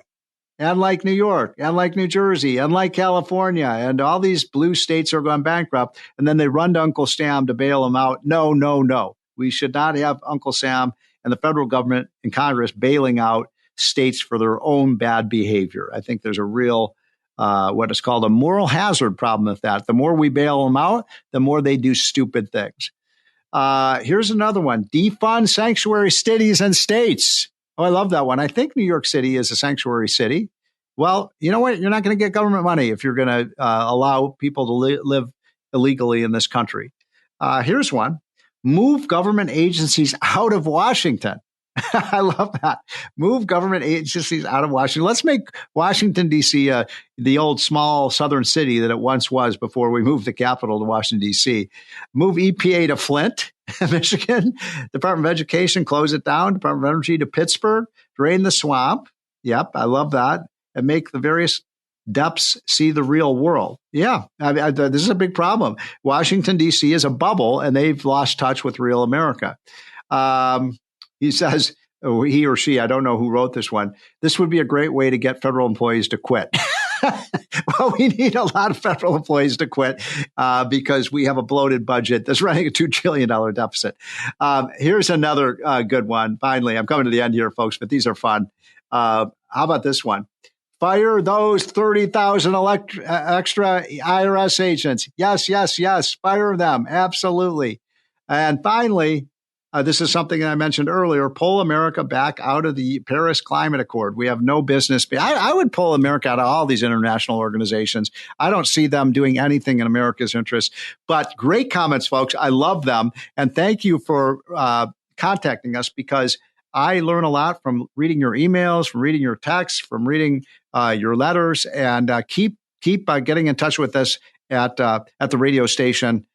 Speaker 4: and like New York and like New Jersey and like California, and all these blue states are going bankrupt, and then they run to Uncle Sam to bail them out. No, no, no. We should not have Uncle Sam and the federal government and Congress bailing out states for their own bad behavior. I think there's a real, what is called a moral hazard problem with that. The more we bail them out, the more they do stupid things. Here's another one. Defund sanctuary cities and states. Oh, I love that one. I think New York City is a sanctuary city. Well, you know what? You're not going to get government money if you're going to allow people to live illegally in this country. Here's one. Move government agencies out of Washington. I love that. Move government agencies out of Washington. Let's make Washington, D.C. The old small southern city that it once was before we moved the capital to Washington, D.C. Move EPA to Flint, Michigan. Department of Education, close it down. Department of Energy to Pittsburgh. Drain the swamp. Yep, I love that. And make the various depths see the real world. Yeah, this is a big problem. Washington, D.C. is a bubble, and they've lost touch with real America. He says, he or she, I don't know who wrote this one, this would be a great way to get federal employees to quit. Well, we need a lot of federal employees to quit because we have a bloated budget that's running a $2 trillion deficit. Here's another good one. Finally, I'm coming to the end here, folks, but these are fun. How about this one? Fire those 30,000 extra IRS agents. Yes, yes, yes. Fire them. Absolutely. And finally, this is something I mentioned earlier. Pull America back out of the Paris Climate Accord. We have no business. I would pull America out of all these international organizations. I don't see them doing anything in America's interest. But great comments, folks. I love them. And thank you for contacting us, because I learn a lot from reading your emails, from reading your texts, from reading your letters. And keep getting in touch with us at the radio station.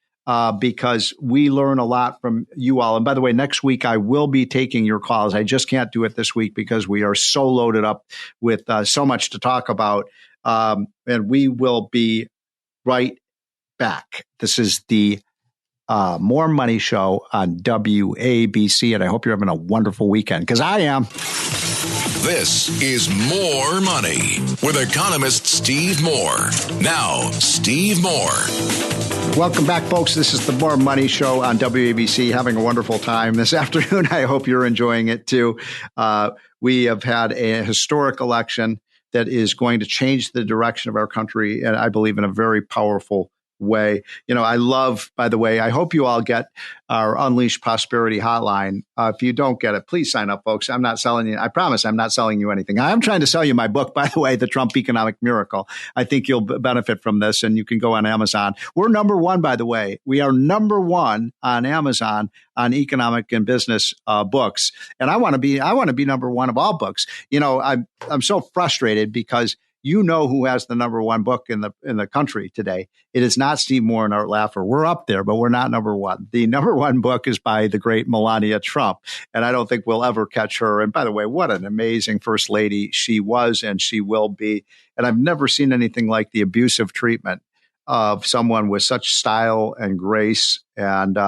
Speaker 4: Because we learn a lot from you all. And by the way, next week I will be taking your calls. I just can't do it this week because we are so loaded up with so much to talk about. And we will be right back. This is the More Money Show on WABC. And I hope you're having a wonderful weekend, because I am.
Speaker 2: This is More Money with economist Steve Moore. Now, Steve Moore.
Speaker 4: Welcome back, folks. This is the More Money Show on WABC. Having a wonderful time this afternoon. I hope you're enjoying it too. We have had a historic election that is going to change the direction of our country, and I believe in a very powerful way. You know, I love, by the way, I hope you all get our Unleash Prosperity hotline. If you don't get it, please sign up, folks. I'm not selling you. I promise I'm not selling you anything. I'm trying to sell you my book, by the way, The Trump Economic Miracle. I think you'll benefit from this, and you can go on Amazon. We're number one, by the way. We are number one on Amazon on economic and business books. And I want to be number one of all books. You know, I'm so frustrated because you know who has the number one book in the country today. It is not Steve Moore and Art Laffer. We're up there, but we're not number one. The number one book is by the great Melania Trump, and I don't think we'll ever catch her. And by the way, what an amazing first lady she was and she will be. And I've never seen anything like the abusive treatment of someone with such style and grace and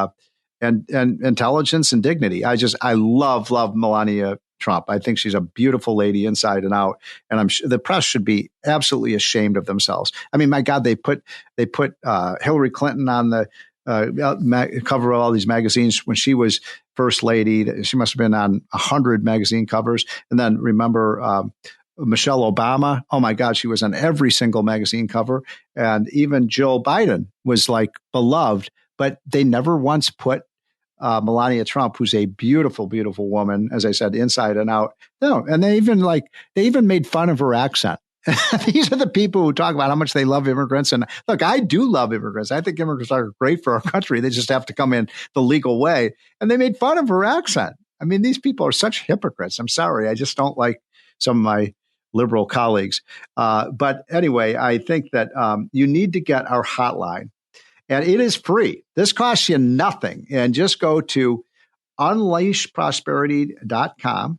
Speaker 4: intelligence and dignity. I love Melania Trump. I think she's a beautiful lady inside and out, and I'm sure the press should be absolutely ashamed of themselves. I mean, my God, they put Hillary Clinton on the cover of all these magazines when she was first lady. She must have been on 100 magazine covers, and then remember Michelle Obama. Oh my God, she was on every single magazine cover, and even Jill Biden was like beloved, but they never once put Melania Trump, who's a beautiful, beautiful woman, as I said, inside and out. No, and they even made fun of her accent. These are the people who talk about how much they love immigrants. And look, I do love immigrants. I think immigrants are great for our country. They just have to come in the legal way. And they made fun of her accent. I mean, these people are such hypocrites. I'm sorry. I just don't like some of my liberal colleagues. But anyway, I think that you need to get our hotline. And it is free. This costs you nothing. And just go to unleashprosperity.com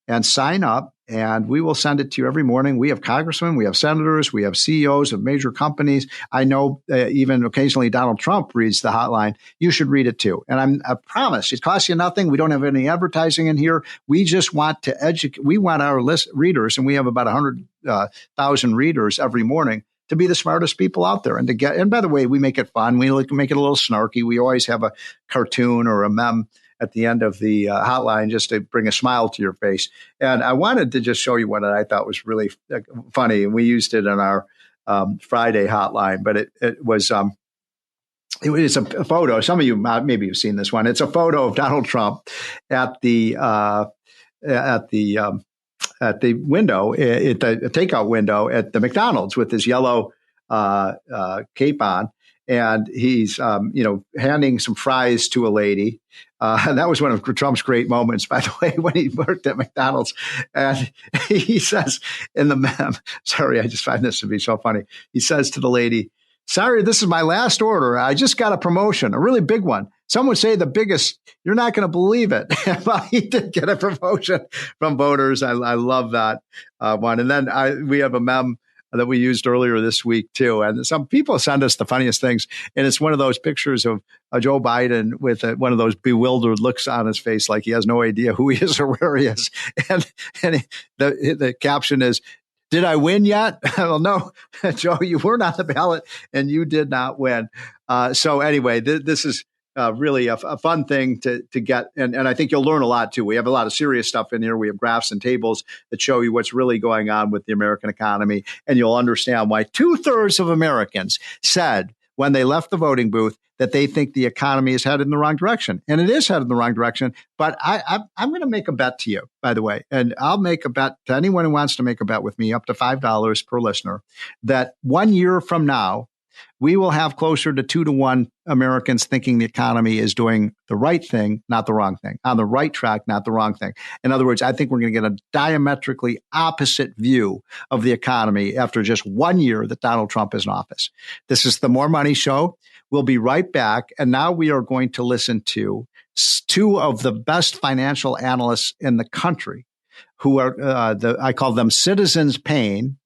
Speaker 4: and sign up, and we will send it to you every morning. We have congressmen, we have senators, we have CEOs of major companies. I know even occasionally Donald Trump reads the hotline. You should read it too. And I promise it costs you nothing. We don't have any advertising in here. We just want to educate. We want our readers, and we have about 100,000 readers every morning, to be the smartest people out there and and by the way, we make it fun. We make it a little snarky. We always have a cartoon or a meme at the end of the hotline just to bring a smile to your face. And I wanted to just show you one that I thought was really funny. And we used it in our Friday hotline, but it was a photo. Some of you maybe have seen this one. It's a photo of Donald Trump at the window, at the takeout window at the McDonald's with his yellow cape on. And he's, handing some fries to a lady. And that was one of Trump's great moments, by the way, when he worked at McDonald's. And he says in the meme, sorry, I just find this to be so funny. He says to the lady, "Sorry, this is my last order. I just got a promotion, a really big one. Some would say the biggest. You're not going to believe it." Well, he did get a promotion from voters. I love that one. And then we have a meme that we used earlier this week too. And some people send us the funniest things. And it's one of those pictures of Joe Biden with one of those bewildered looks on his face, like he has no idea who he is or where he is. And the caption is, "Did I win yet?" Well, no, Joe, you weren't on the ballot and you did not win. So anyway, this is really a fun thing to get. And I think you'll learn a lot too. We have a lot of serious stuff in here. We have graphs and tables that show you what's really going on with the American economy. And you'll understand why 2/3 of Americans said when they left the voting booth that they think the economy is headed in the wrong direction. And it is headed in the wrong direction. But I'm going to make a bet to you, by the way, and I'll make a bet to anyone who wants to make a bet with me, up to $5 per listener, that 1 year from now, we will have closer to 2-to-1 Americans thinking the economy is doing the right thing, not the wrong thing, on the right track, not the wrong thing. In other words, I think we're going to get a diametrically opposite view of the economy after just 1 year that Donald Trump is in office. This is the More Money Show. We'll be right back. And now we are going to listen to two of the best financial analysts in the country, who are, I call them Citizens Payne.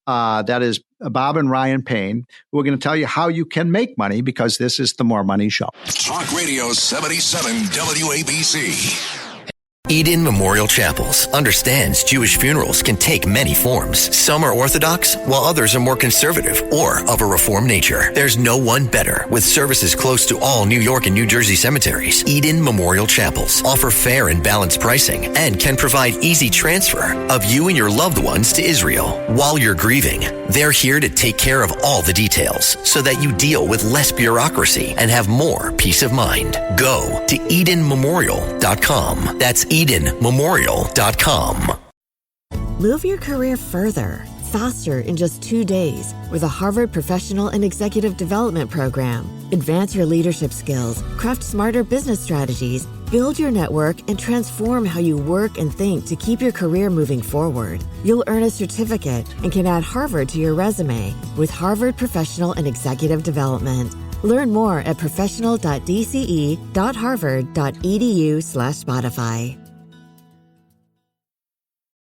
Speaker 4: That is Bob and Ryan Payne, who are going to tell you how you can make money, because this is the More Money Show.
Speaker 2: Talk Radio 77 WABC.
Speaker 6: Eden Memorial Chapels understands Jewish funerals can take many forms. Some are Orthodox, while others are more conservative or of a Reformed nature. There's no one better. With services close to all New York and New Jersey cemeteries, Eden Memorial Chapels offer fair and balanced pricing and can provide easy transfer of you and your loved ones to Israel. While you're grieving, they're here to take care of all the details so that you deal with less bureaucracy and have more peace of mind. Go to EdenMemorial.com. That's EdenMemorial.com.
Speaker 1: Move your career further, faster in just 2 days with a Harvard Professional and Executive Development Program. Advance your leadership skills, craft smarter business strategies, build your network, and transform how you work and think to keep your career moving forward. You'll earn a certificate and can add Harvard to your resume with Harvard Professional and Executive Development. Learn more at professional.dce.harvard.edu/Spotify.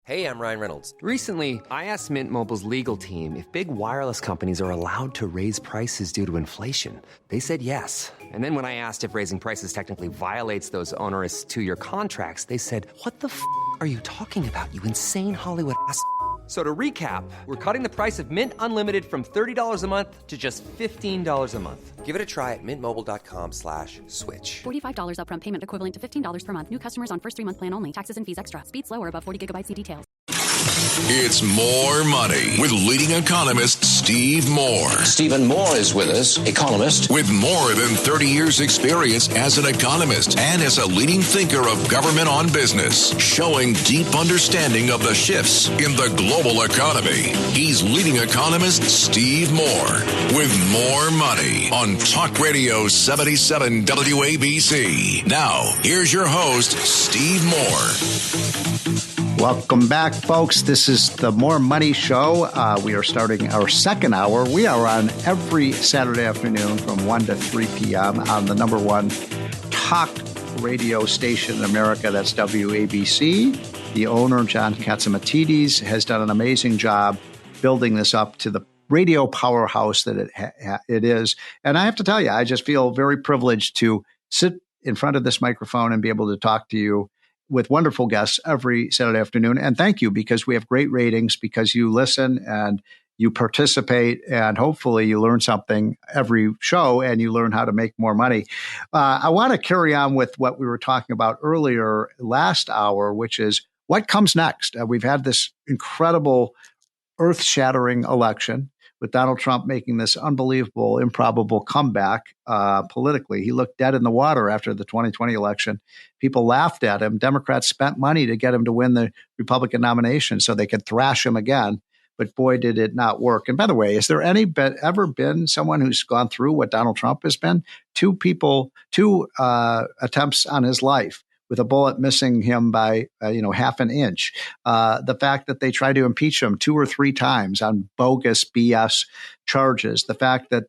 Speaker 7: Hey, I'm Ryan Reynolds. Recently, I asked Mint Mobile's legal team if big wireless companies are allowed to raise prices due to inflation. They said yes. And then when I asked if raising prices technically violates those onerous two-year contracts, they said, "What the f*** are you talking about, you insane Hollywood ass?" So to recap, we're cutting the price of Mint Unlimited from $30 a month to just $15 a month. Give it a try at mintmobile.com/switch.
Speaker 8: $45 upfront payment equivalent to $15 per month. New customers on first 3-month plan only. Taxes and fees extra. Speed slower above 40 gigabytes. See details.
Speaker 2: It's More Money with leading economist Steve Moore.
Speaker 3: Stephen Moore is with us, economist.
Speaker 2: With more than 30 years experience as an economist and as a leading thinker of government on business, showing deep understanding of the shifts in the global economy. He's leading economist Steve Moore with More Money on Talk Radio 77 WABC. Now, here's your host, Steve Moore.
Speaker 4: Welcome back, folks. This is the More Money Show. We are starting our second hour. We are on every Saturday afternoon from 1 to 3 p.m. on the number one talk radio station in America. That's WABC. The owner, John Katsimatidis, has done an amazing job building this up to the radio powerhouse that it is. And I have to tell you, I just feel very privileged to sit in front of this microphone and be able to talk to you with wonderful guests every Saturday afternoon. And thank you, because we have great ratings, because you listen and you participate, and hopefully you learn something every show and you learn how to make more money. I want to carry on with what we were talking about earlier last hour, which is what comes next. We've had this incredible, earth-shattering election with Donald Trump making this unbelievable, improbable comeback politically. He looked dead in the water after the 2020 election. People laughed at him. Democrats spent money to get him to win the Republican nomination so they could thrash him again. But boy, did it not work. And by the way, is there ever been someone who's gone through what Donald Trump has been? Two attempts on his life, with a bullet missing him by, half an inch. The fact that they tried to impeach him 2 or 3 times on bogus BS charges. The fact that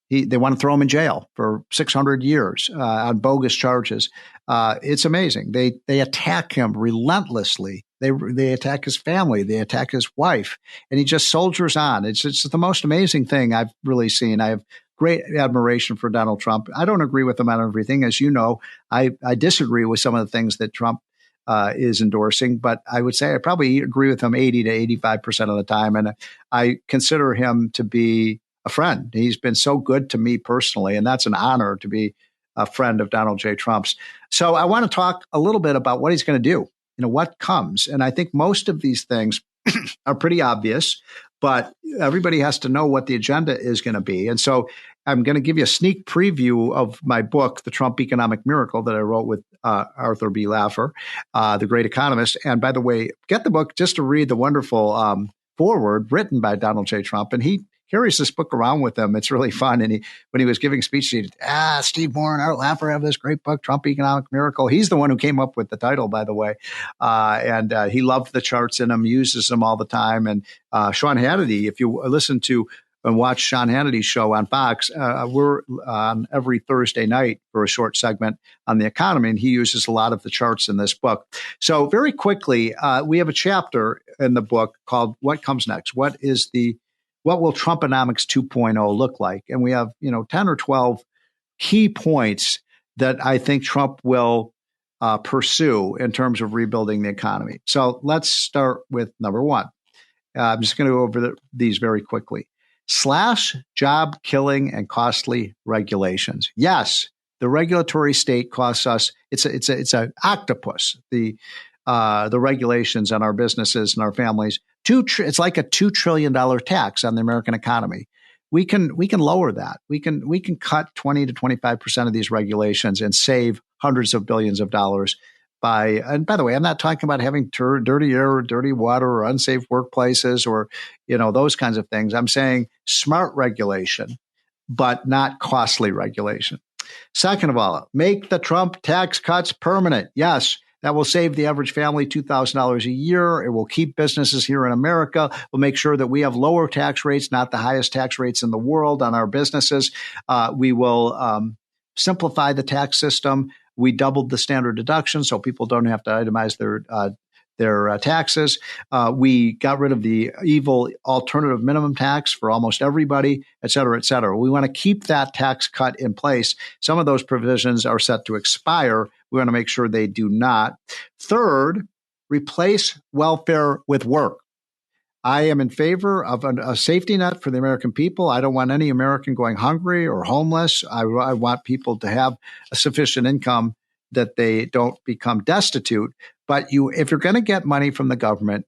Speaker 4: they want to throw him in jail for 600 years on bogus charges. It's amazing. They attack him relentlessly. They attack his family. They attack his wife, and he just soldiers on. It's the most amazing thing I've really seen. I have great admiration for Donald Trump. I don't agree with him on everything. As you know, I disagree with some of the things that Trump is endorsing, but I would say I probably agree with him 80 to 85% of the time. And I consider him to be a friend. He's been so good to me personally, and that's an honor to be a friend of Donald J. Trump's. So I want to talk a little bit about what he's going to do, what comes. And I think most of these things are pretty obvious, but everybody has to know what the agenda is going to be. And so I'm going to give you a sneak preview of my book, The Trump Economic Miracle, that I wrote with Arthur B. Laffer, the great economist. And by the way, get the book just to read the wonderful foreword written by Donald J. Trump. And he carries this book around with him. It's really fun. And when he was giving speech, he said, Steve Moore and Art Laffer have this great book, Trump Economic Miracle. He's the one who came up with the title, by the way. And he loved the charts in them, uses them all the time. And Sean Hannity, if you listen to and watch Sean Hannity's show on Fox, we're on every Thursday night for a short segment on the economy, and he uses a lot of the charts in this book. So very quickly, we have a chapter in the book called What Comes Next? What will Trumponomics 2.0 look like? And we have, 10 or 12 key points that I think Trump will pursue in terms of rebuilding the economy. So let's start with number one. I'm just going to go over these very quickly. Slash job killing and costly regulations. Yes, the regulatory state costs us. It's an octopus. The regulations on our businesses and our families. It's like a $2 trillion tax on the American economy. We can lower that. We can cut 20 to 25% of these regulations and save hundreds of billions of dollars. And by the way, I'm not talking about having dirty air or dirty water or unsafe workplaces or, those kinds of things. I'm saying smart regulation, but not costly regulation. Second of all, make the Trump tax cuts permanent. Yes, that will save the average family $2,000 a year. It will keep businesses here in America. We'll make sure that we have lower tax rates, not the highest tax rates in the world on our businesses. We will simplify the tax system. We doubled the standard deduction so people don't have to itemize their taxes. We got rid of the evil alternative minimum tax for almost everybody, et cetera, et cetera. We want to keep that tax cut in place. Some of those provisions are set to expire. We want to make sure they do not. Third, replace welfare with work. I am in favor of a safety net for the American people. I don't want any American going hungry or homeless. I want people to have a sufficient income that they don't become destitute. But if you're going to get money from the government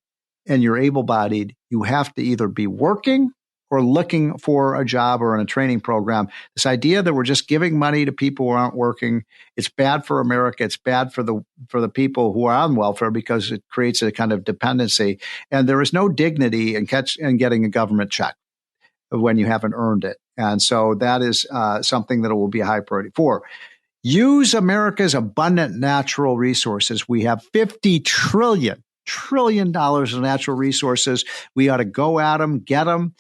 Speaker 4: and you're able-bodied, you have to either be working or looking for a job or in a training program. This idea that we're just giving money to people who aren't working, it's bad for America. It's bad for the people who are on welfare because it creates a kind of dependency. And there is no dignity in getting a government check when you haven't earned it. And so that is something that will be a high priority. 4, use America's abundant natural resources. We have $50 trillion of natural resources. We ought to go at them, get them.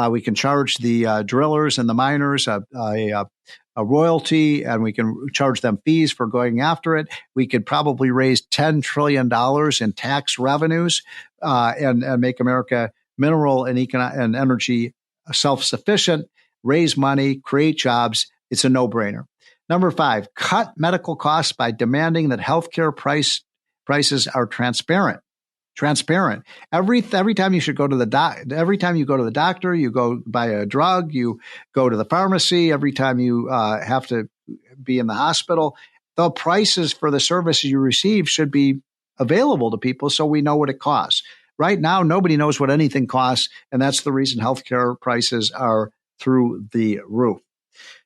Speaker 4: We can charge the drillers and the miners a royalty, and we can charge them fees for going after it. We could probably raise $10 trillion in tax revenues and make America mineral and energy self-sufficient, raise money, create jobs. It's a no-brainer. Number 5, cut medical costs by demanding that healthcare prices are transparent. Every time you should go to every time you go to the doctor, you go buy a drug, you go to the pharmacy. Every time you have to be in the hospital, the prices for the services you receive should be available to people so we know what it costs. Right now, nobody knows what anything costs, and that's the reason healthcare prices are through the roof.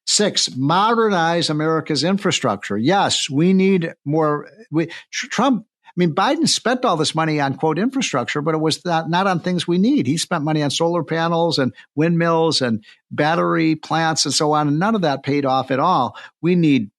Speaker 4: 6, modernize America's infrastructure. Yes, we need more. Biden spent all this money on, quote, infrastructure, but it was not on things we need. He spent money on solar panels and windmills and battery plants and so on, and none of that paid off at all. We need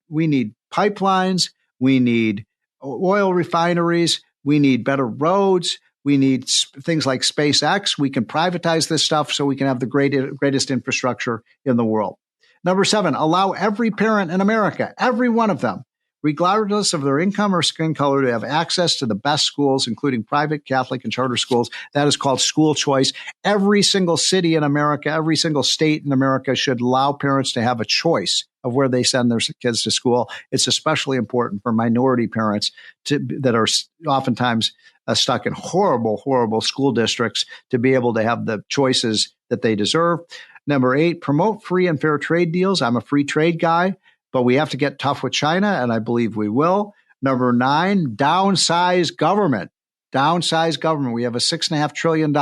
Speaker 4: pipelines. We need oil refineries. We need better roads. We need things like SpaceX. We can privatize this stuff so we can have the greatest infrastructure in the world. Number 7, allow every parent in America, every one of them, regardless of their income or skin color, to have access to the best schools, including private, Catholic, and charter schools. That is called school choice. Every single city in America, every single state in America should allow parents to have a choice of where they send their kids to school. It's especially important for minority parents that are oftentimes stuck in horrible, horrible school districts to be able to have the choices that they deserve. Number 8, promote free and fair trade deals. I'm a free trade guy, but we have to get tough with China, and I believe we will. Number 9, downsize government. Downsize government. We have a $6.5 trillion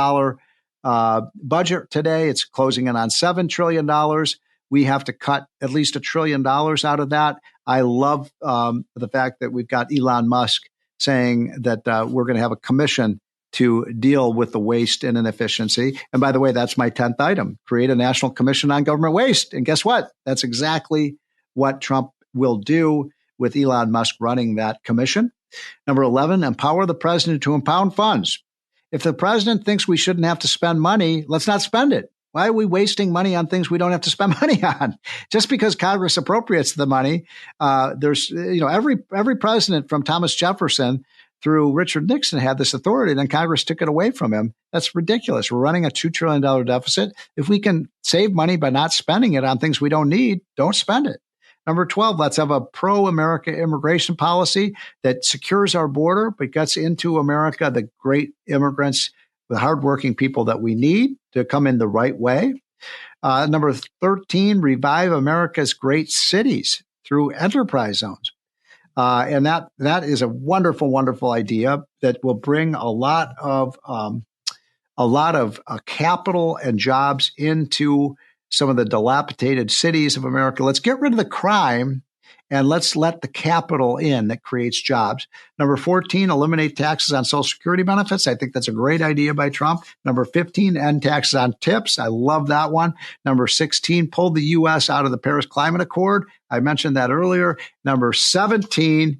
Speaker 4: budget today. It's closing in on $7 trillion. We have to cut at least $1 trillion out of that. I love the fact that we've got Elon Musk saying that we're going to have a commission to deal with the waste and inefficiency. And by the way, that's my 10th item, create a national commission on government waste. And guess what? That's exactly what Trump will do with Elon Musk running that commission. Number 11, empower the president to impound funds. If the president thinks we shouldn't have to spend money, let's not spend it. Why are we wasting money on things we don't have to spend money on? Just because Congress appropriates the money, there's every president from Thomas Jefferson through Richard Nixon had this authority, and then Congress took it away from him. That's ridiculous. We're running a $2 trillion deficit. If we can save money by not spending it on things we don't need, don't spend it. Number 12, let's have a pro-America immigration policy that secures our border, but gets into America the great immigrants, the hardworking people that we need to come in the right way. Number 13, revive America's great cities through enterprise zones. And that is a wonderful, wonderful idea that will bring a lot of capital and jobs into some of the dilapidated cities of America. Let's get rid of the crime and let's let the capital in that creates jobs. Number 14, eliminate taxes on Social Security benefits. I think that's a great idea by Trump. Number 15, end taxes on tips. I love that one. Number 16, pull the U.S. out of the Paris Climate Accord. I mentioned that earlier. Number 17,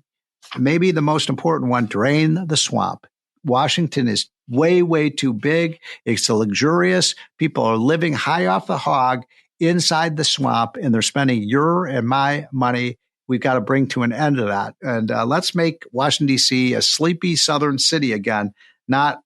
Speaker 4: maybe the most important one, drain the swamp. Washington is way, way too big. It's luxurious. People are living high off the hog inside the swamp, and they're spending your and my money. We've got to bring to an end to that. And let's make Washington, D.C. a sleepy southern city again, not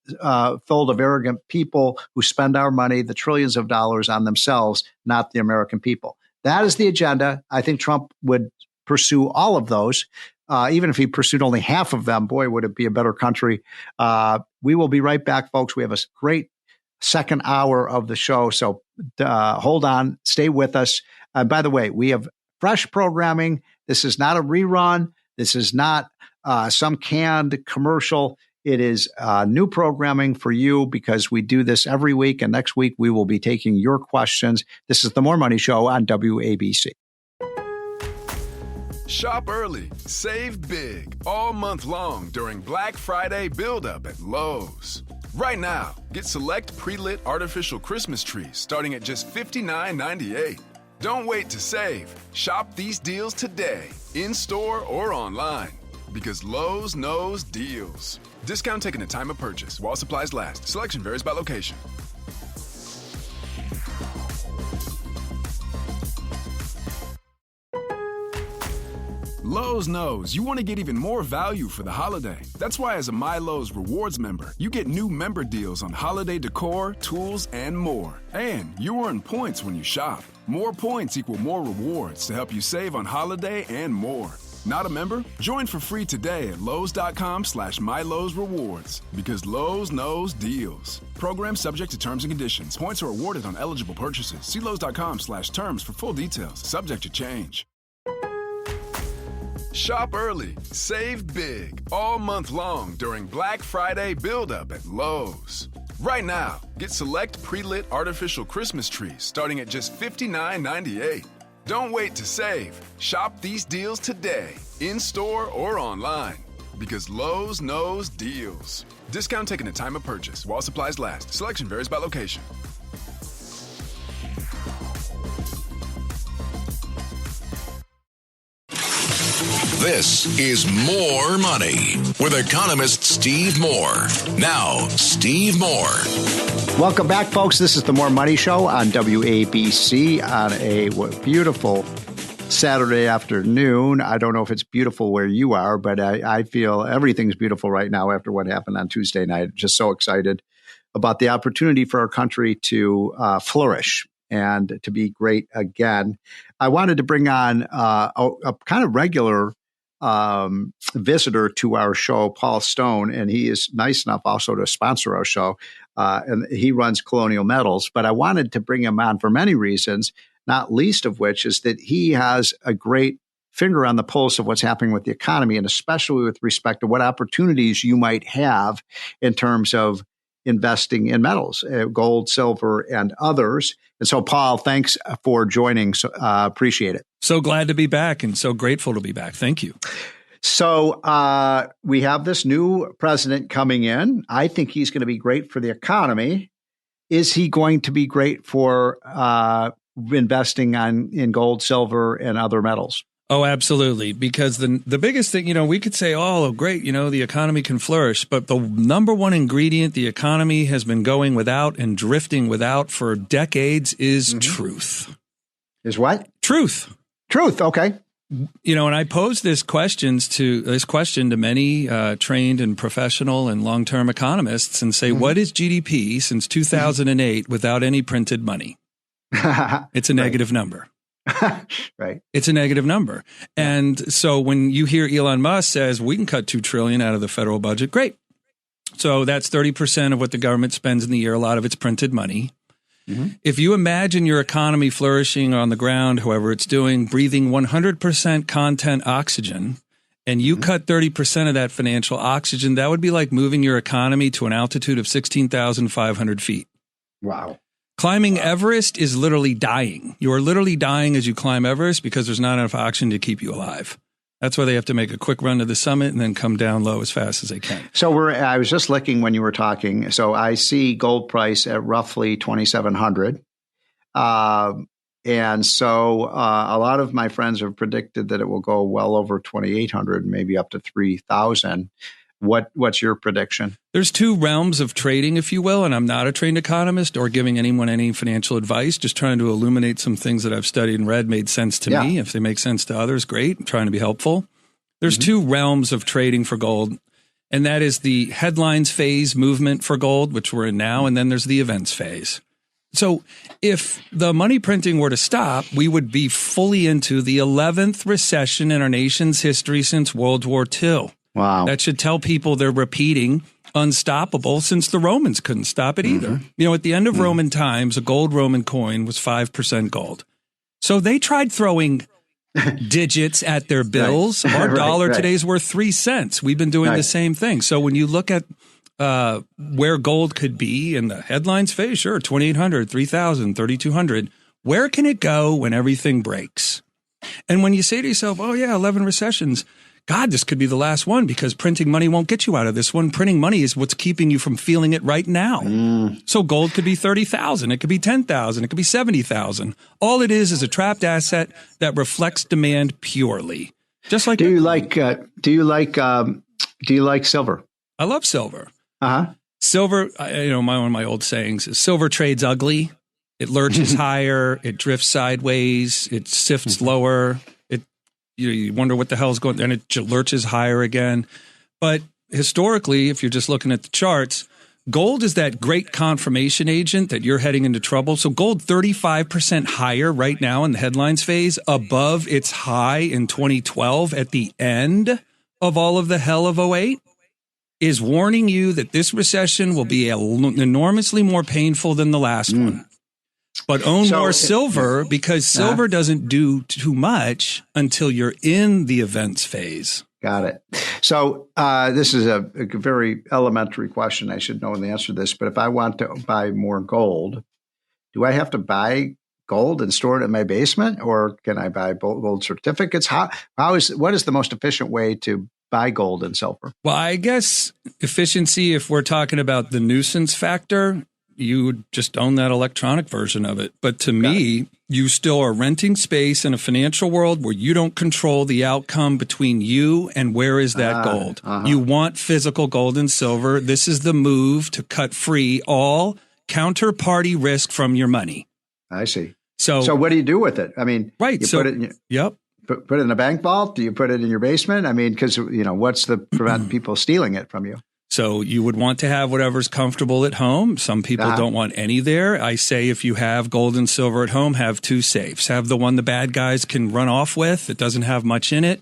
Speaker 4: filled of arrogant people who spend our money, the trillions of dollars, on themselves, not the American people. That is the agenda. I think Trump would pursue all of those. Even if he pursued only half of them, boy, would it be a better country. We will be right back, folks. We have a great second hour of the show. So hold on, stay with us. By the way, we have fresh programming. This is not a rerun. This is not some canned commercial. It is new programming for you because we do this every week. And next week, we will be taking your questions. This is the More Money Show on WABC.
Speaker 9: Shop early, save big, all month long during Black Friday build-up at Lowe's. Right now, get select pre-lit artificial Christmas trees starting at just $59.98. Don't wait to save. Shop these deals today, in-store or online, because Lowe's knows deals. Discount taken at time of purchase while supplies last. Selection varies by location. Lowe's knows you want to get even more value for the holiday. That's why as a My Lowe's Rewards member, you get new member deals on holiday decor, tools, and more. And you earn points when you shop. More points equal more rewards to help you save on holiday and more. Not a member? Join for free today at Lowe's.com/MyLowe'sRewards because Lowe's knows deals. Program subject to terms and conditions. Points are awarded on eligible purchases. See Lowe's.com/terms for full details. Subject to change. Shop early, save big, all month long during Black Friday build-up at Lowe's. Right now, get select pre-lit artificial Christmas trees starting at just $59.98. Don't wait to save. Shop these deals today, in-store or online, because Lowe's knows deals. Discount taken at time of purchase while supplies last. Selection varies by location.
Speaker 2: This is More Money with economist Steve Moore. Now, Steve Moore.
Speaker 4: Welcome back, folks. This is the More Money Show on WABC on a beautiful Saturday afternoon. I don't know if it's beautiful where you are, but I feel everything's beautiful right now after what happened on Tuesday night. Just so excited about the opportunity for our country to flourish and to be great again. I wanted to bring on a kind of regular visitor to our show, Paul Stone, and he is nice enough also to sponsor our show. And he runs Colonial Metals, but I wanted to bring him on for many reasons, not least of which is that he has a great finger on the pulse of what's happening with the economy, and especially with respect to what opportunities you might have in terms of investing in metals, gold, silver, and others. And so, Paul, thanks for joining. So, appreciate it.
Speaker 10: So glad to be back and so grateful to be back. Thank you.
Speaker 4: So we have this new president coming in. I think he's going to be great for the economy. Is he going to be great for investing in gold, silver, and other metals?
Speaker 10: Oh, absolutely. Because the biggest thing, we could say, oh, great, the economy can flourish. But the number one ingredient the economy has been going without and drifting without for decades is truth.
Speaker 4: Is what?
Speaker 10: Truth.
Speaker 4: Truth. Okay.
Speaker 10: And I posed this question to many trained and professional and long-term economists and say, what is GDP since 2008 without any printed money? It's a negative number.
Speaker 4: Right.
Speaker 10: It's a negative number. And so when you hear Elon Musk says we can cut $2 trillion out of the federal budget, great. So that's 30% of what the government spends in the year. A lot of it's printed money. Mm-hmm. If you imagine your economy flourishing on the ground, however it's doing, breathing 100% content oxygen, and you cut 30% of that financial oxygen, that would be like moving your economy to an altitude of 16,500 feet.
Speaker 4: Wow.
Speaker 10: Climbing Everest is literally dying. You are literally dying as you climb Everest because there's not enough oxygen to keep you alive. That's why they have to make a quick run to the summit and then come down low as fast as they can.
Speaker 4: So I was just looking when you were talking. So I see gold price at roughly 2,700. And so a lot of my friends have predicted that it will go well over 2,800, maybe up to 3,000. What's your prediction?
Speaker 10: There's two realms of trading, if you will, and I'm not a trained economist or giving anyone any financial advice, just trying to illuminate some things that I've studied and read made sense to me. If they make sense to others, great. I'm trying to be helpful. There's two realms of trading for gold, and that is the headlines phase movement for gold, which we're in now, and then there's the events phase. So if the money printing were to stop, we would be fully into the 11th recession in our nation's history since World War II.
Speaker 4: Wow.
Speaker 10: That should tell people they're repeating unstoppable since the Romans couldn't stop it either. You know, at the end of Roman times, a gold Roman coin was 5% gold. So they tried throwing digits at their bills. Our dollar today is worth 3 cents. We've been doing the same thing. So when you look at where gold could be in the headlines phase, sure, 2,800, 3,000, 3,200. Where can it go when everything breaks? And when you say to yourself, oh, yeah, 11 recessions, God, this could be the last one because printing money won't get you out of this one. Printing money is what's keeping you from feeling it right now. So gold could be 30,000. It could be 10,000. It could be 70,000. All it is a trapped asset that reflects demand purely. Just like
Speaker 4: do you like silver?
Speaker 10: I love silver.
Speaker 4: Uh-huh.
Speaker 10: Silver, one of my old sayings is silver trades ugly. It lurches higher. It drifts sideways. It sifts lower. You wonder what the hell's going on, and it lurches higher again. But historically, if you're just looking at the charts, gold is that great confirmation agent that you're heading into trouble. So gold 35% higher right now in the headlines phase, above its high in 2012 at the end of all of the hell of 08, is warning you that this recession will be enormously more painful than the last one. But own more silver because silver doesn't do too much until you're in the events phase.
Speaker 4: Got it. So this is a very elementary question. I should know the answer to this. But if I want to buy more gold, do I have to buy gold and store it in my basement? Or can I buy gold certificates? What is the most efficient way to buy gold and silver?
Speaker 10: Well, I guess efficiency, if we're talking about the nuisance factor, you would just own that electronic version of it. But to me, you still are renting space in a financial world where you don't control the outcome between you and where is that gold. You want physical gold and silver. This is the move to cut free all counterparty risk from your money.
Speaker 4: I see.
Speaker 10: So
Speaker 4: what do you do with it? I mean,
Speaker 10: right.
Speaker 4: You put it in put it in a bank vault? Do you put it in your basement? I mean, because, what's the prevent people stealing it from you?
Speaker 10: So you would want to have whatever's comfortable at home. Some people don't want any there. I say if you have gold and silver at home, have 2 safes. Have the one the bad guys can run off with. It doesn't have much in it.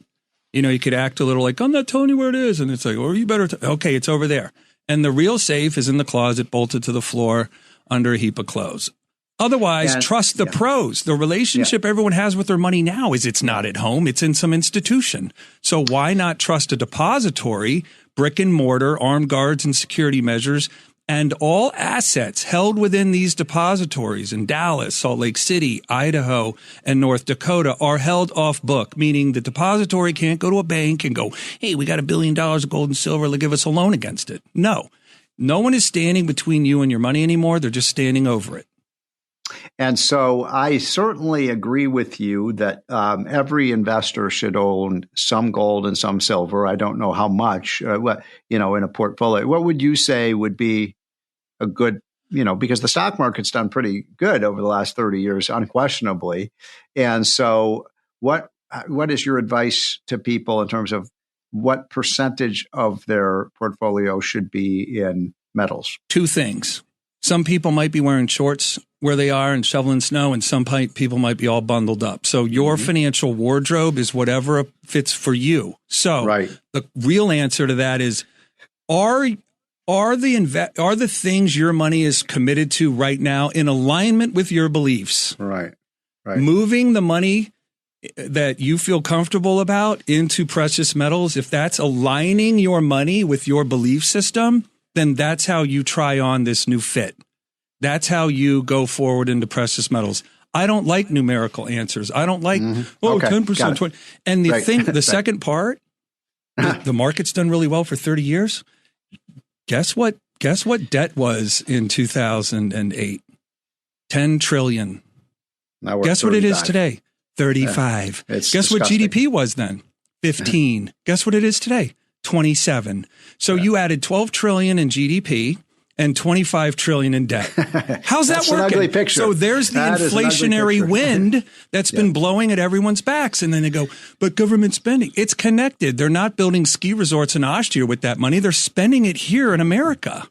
Speaker 10: You could act a little like, I'm not telling you where it is. And it's like, oh, you better. Okay, it's over there. And the real safe is in the closet, bolted to the floor under a heap of clothes. Otherwise, trust the pros. The relationship everyone has with their money now is it's not at home. It's in some institution. So why not trust a depository, brick and mortar, armed guards and security measures, and all assets held within these depositories in Dallas, Salt Lake City, Idaho, and North Dakota are held off book, meaning the depository can't go to a bank and go, hey, we got $1 billion of gold and silver. They'll give us a loan against it. No one is standing between you and your money anymore. They're just standing over it.
Speaker 4: And so I certainly agree with you that every investor should own some gold and some silver. I don't know how much, in a portfolio. What would you say would be a good, because the stock market's done pretty good over the last 30 years, unquestionably. And so what is your advice to people in terms of what percentage of their portfolio should be in metals?
Speaker 10: 2 things. Some people might be wearing shorts where they are and shoveling snow, and some people might be all bundled up. So your financial wardrobe is whatever fits for you. So the real answer to that is, are the things your money is committed to right now in alignment with your beliefs?
Speaker 4: Right.
Speaker 10: Moving the money that you feel comfortable about into precious metals, if that's aligning your money with your belief system, then that's how you try on this new fit. That's how you go forward into precious metals. I don't like numerical answers. I don't like, 10%, 20. And the second part, the market's done really well for 30 years. Guess what debt was in 2008? 10 trillion. Guess what it is today? 35. Guess
Speaker 4: disgusting.
Speaker 10: What GDP was then? 15. Guess what it is today? 27. So you added 12 trillion in GDP and 25 trillion in debt. How's that working?
Speaker 4: An ugly picture.
Speaker 10: So there's the inflationary wind that's been blowing at everyone's backs. And then they go, but government spending, it's connected. They're not building ski resorts in Austria with that money. They're spending it here in America.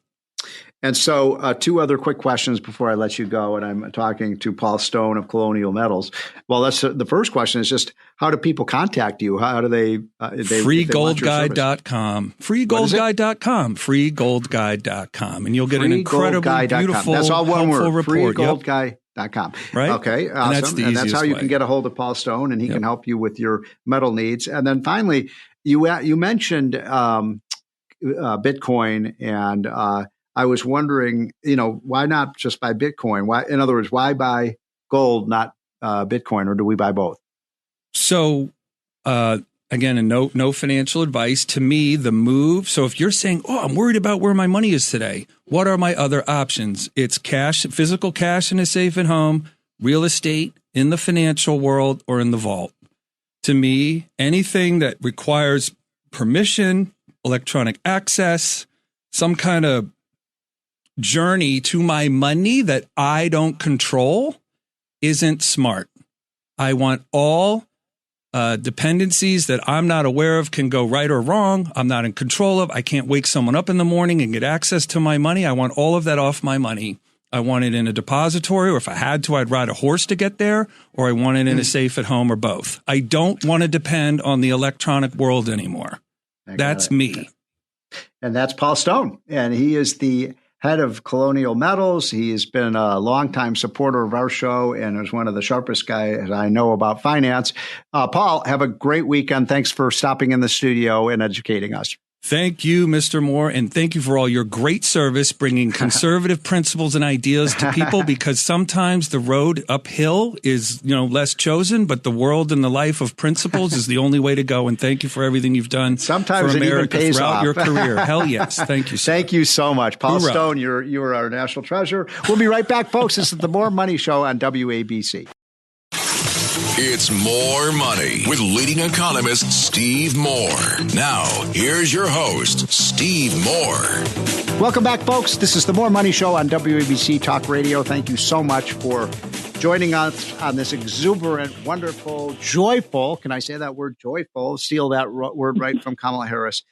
Speaker 4: And so 2 other quick questions before I let you go. And I'm talking to Paul Stone of Colonial Metals. Well, that's the first question is just, how do people contact you? How do they?
Speaker 10: Freegoldguide.com. Freegoldguide.com. Freegoldguide.com. And you'll get an incredibly beautiful,
Speaker 4: that's all one word,
Speaker 10: report.
Speaker 4: Freegoldguide.com.
Speaker 10: Right.
Speaker 4: Okay. Awesome. And that's how you can get a hold of Paul Stone, and he can help you with your metal needs. And then finally, you mentioned Bitcoin, and I was wondering, why not just buy Bitcoin? Why, in other words, why buy gold, not Bitcoin, or do we buy both?
Speaker 10: So, again, and no financial advice. To me, the move. So if you're saying, I'm worried about where my money is today, what are my other options? It's cash, physical cash in a safe at home, real estate in the financial world, or in the vault. To me, anything that requires permission, electronic access, some kind of journey to my money that I don't control isn't smart. I want all dependencies that I'm not aware of can go right or wrong. I'm not in control of. I can't wake someone up in the morning and get access to my money. I want all of that off my money. I want it in a depository, or if I had to, I'd ride a horse to get there, or I want it in a safe at home, or both. I don't want to depend on the electronic world anymore. That's me.
Speaker 4: And that's Paul Stone. And he is the head of Colonial Metals. He has been a longtime supporter of our show and is one of the sharpest guys I know about finance. Paul, have a great weekend. Thanks for stopping in the studio and educating us.
Speaker 10: Thank you, Mr. Moore, and thank you for all your great service bringing conservative principles and ideas to people, because sometimes the road uphill is, less chosen, but the world and the life of principles is the only way to go. And thank you for everything you've done
Speaker 4: sometimes
Speaker 10: for America
Speaker 4: it even pays
Speaker 10: throughout
Speaker 4: off.
Speaker 10: Your career. Hell yes. Thank you, sir.
Speaker 4: Thank you so much. Paul
Speaker 10: Hoorah.
Speaker 4: Stone, you're our national treasure. We'll be right back, folks. This is the More Money Show on WABC.
Speaker 2: It's More Money with leading economist Steve Moore. Now, here's your host, Steve Moore.
Speaker 4: Welcome back, folks. This is the More Money Show on WABC Talk Radio. Thank you so much for joining us on this exuberant, wonderful, joyful, can I say that word, joyful? Steal that word right from Kamala Harris.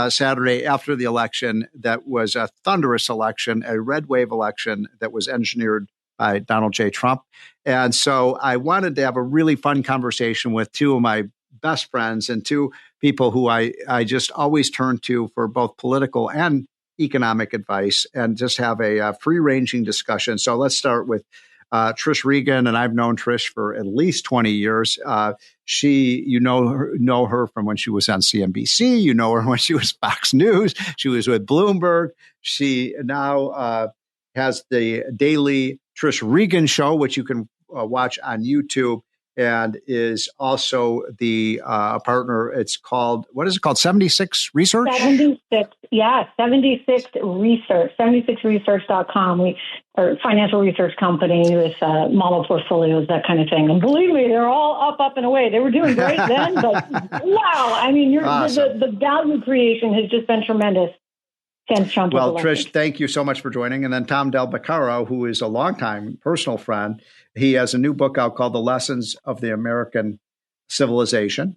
Speaker 4: Saturday after the election that was a thunderous election, a red wave election that was engineered by Donald J. Trump. And so I wanted to have a really fun conversation with 2 of my best friends and 2 people who I just always turn to for both political and economic advice, and just have a free-ranging discussion. So let's start with Trish Regan, and I've known Trish for at least 20 years. You know her from when she was on CNBC. You know her when she was Fox News. She was with Bloomberg. She now has the daily Trish Regan show, which you can watch on YouTube, and is also the partner. It's called, what is it called? 76 Research?
Speaker 11: 76. Yeah, 76 Research, 76research.com. We are a financial research company with model portfolios, that kind of thing. And believe me, they're all up and away. They were doing great then, but wow. I mean, awesome. the value creation has just been tremendous.
Speaker 4: Well, Trish, thank you so much for joining. And then Tom Del Beccaro, who is a longtime personal friend, he has a new book out called The Lessons of the American Civilization,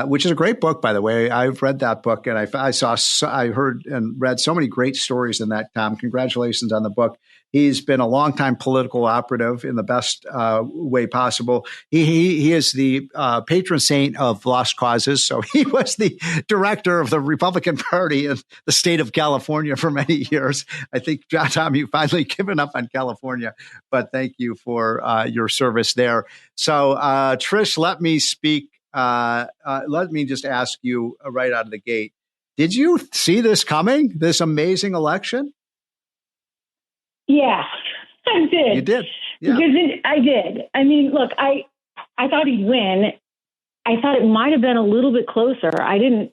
Speaker 4: which is a great book, by the way. I've read that book, and I heard and read so many great stories in that, Tom. Congratulations on the book. He's been a longtime political operative in the best way possible. He is the patron saint of lost causes. So he was the director of the Republican Party in the state of California for many years. I think, Tom, you've finally given up on California, but thank you for your service there. So, Trish, let me speak. Let me just ask you right out of the gate. Did you see this coming, this amazing election?
Speaker 11: Yeah, I did.
Speaker 4: You did? Yeah.
Speaker 11: Because I did. I mean, look, I thought he'd win. I thought it might have been a little bit closer. I didn't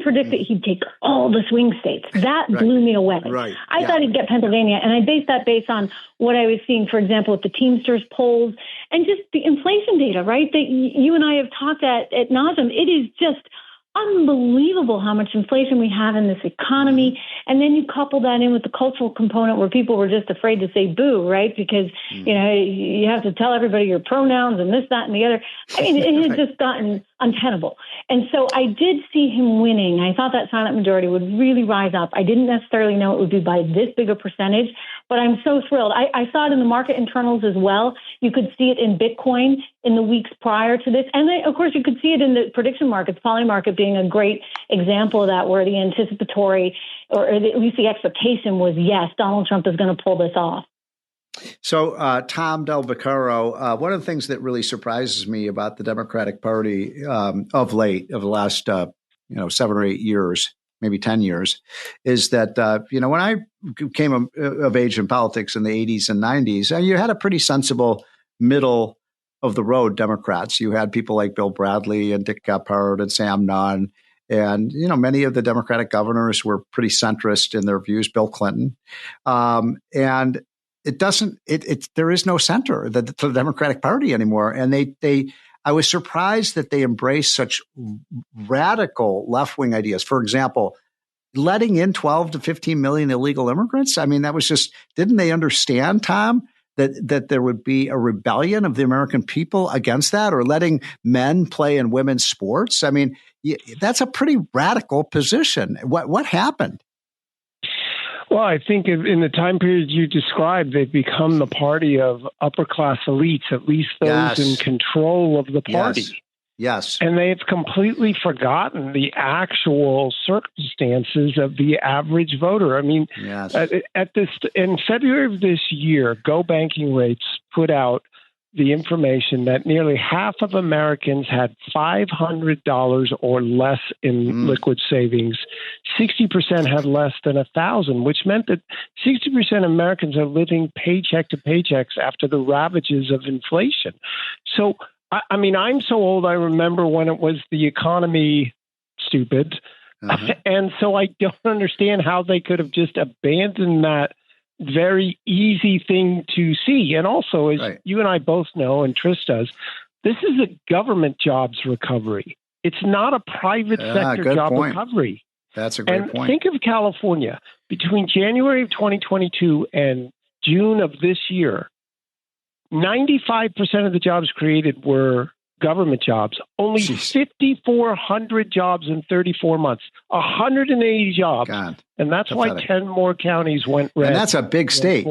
Speaker 11: predict that he'd take all the swing states. That blew me away.
Speaker 4: Right.
Speaker 11: I thought he'd get Pennsylvania, and I based that based on what I was seeing, for example, with the Teamsters polls and just the inflation data, right, that you and I have talked at nauseam. It is just unbelievable how much inflation we have in this economy. And then you couple that in with the cultural component where people were just afraid to say boo, right? Because, you have to tell everybody your pronouns and this, that, and the other. I mean, it has just gotten untenable. And so I did see him winning. I thought that silent majority would really rise up. I didn't necessarily know it would be by this big a percentage, but I'm so thrilled. I saw it in the market internals as well. You could see it in Bitcoin in the weeks prior to this. And then, of course, you could see it in the prediction markets, Polymarket being a great example of that, where the anticipatory, or at least the expectation was, yes, Donald Trump is going to pull this off. So,
Speaker 4: Tom Del Vaccaro, one of the things that really surprises me about the Democratic Party of late, of the last 7 or 8 years, maybe 10 years, is that, when I came of age in politics in the 80s and 90s, you had a pretty sensible middle of the road Democrats. You had people like Bill Bradley and Dick Gephardt and Sam Nunn. And, many of the Democratic governors were pretty centrist in their views, Bill Clinton. And there is no center to the Democratic Party anymore. And I was surprised that they embraced such radical left-wing ideas. For example, letting in 12 to 15 million illegal immigrants. I mean, that was just, didn't they understand, Tom, that there would be a rebellion of the American people against that, or letting men play in women's sports? I mean, that's a pretty radical position. What happened?
Speaker 12: Well, I think in the time period you described, they've become the party of upper-class elites, at least those in control of the party.
Speaker 4: Yes.
Speaker 12: And they've completely forgotten the actual circumstances of the average voter. I mean, in February of this year, Go Banking Rates put out the information that nearly half of Americans had $500 or less in liquid savings. 60% had less than $1,000, which meant that 60% of Americans are living paycheck to paychecks after the ravages of inflation. So, I mean, I'm so old, I remember when it was the economy stupid. And so I don't understand how they could have just abandoned that very easy thing to see. And also, as you and I both know, and Trish does, this is a government jobs recovery. It's not a private sector job recovery.
Speaker 4: That's a great point.
Speaker 12: Think of California. Between January of 2022 and June of this year, 95% of the jobs created were government jobs. Only 5,400 jobs in 34 months. 180 jobs.
Speaker 4: God,
Speaker 12: and that's why 10 more counties went red.
Speaker 4: And that's a big state.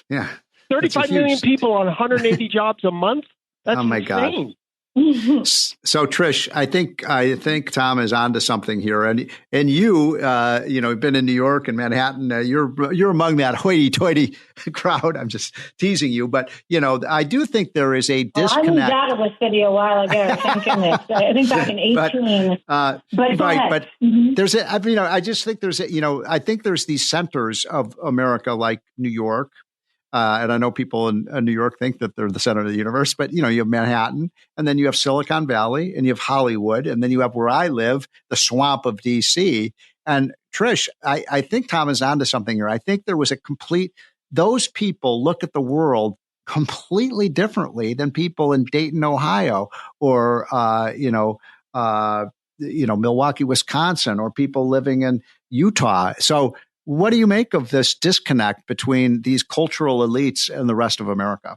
Speaker 4: Yeah.
Speaker 12: 35 million people on 180 jobs a month? That's insane.
Speaker 4: God. So, Trish, I think Tom is onto something here, and you been in New York and Manhattan. You're among that hoity-toity crowd. I'm just teasing you, but I do think there is a disconnect.
Speaker 11: I moved out of the city a while ago. Thank goodness. I think back in 18.
Speaker 4: But there's I just think there's I think there's these centers of America like New York. And I know people in New York think that they're the center of the universe, but you have Manhattan, and then you have Silicon Valley, and you have Hollywood, and then you have where I live, the swamp of DC. And Trish, I think Tom is onto something here. I think there was those people look at the world completely differently than people in Dayton, Ohio, or Milwaukee, Wisconsin, or people living in Utah. So, what do you make of this disconnect between these cultural elites and the rest of America?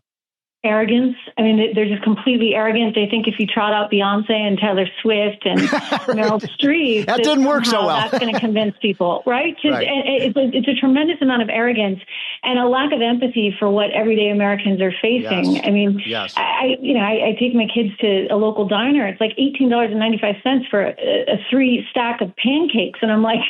Speaker 11: arrogance. I mean, they're just completely arrogant. They think if you trot out Beyonce and Taylor Swift and Meryl Streep,
Speaker 4: that didn't work so well.
Speaker 11: That's going to convince people, right?
Speaker 4: Right.
Speaker 11: It's a tremendous amount of arrogance and a lack of empathy for what everyday Americans are facing.
Speaker 4: Yes.
Speaker 11: I mean,
Speaker 4: yes.
Speaker 11: I take my kids to a local diner. It's like $18.95 for a 3 stack of pancakes, and I'm like,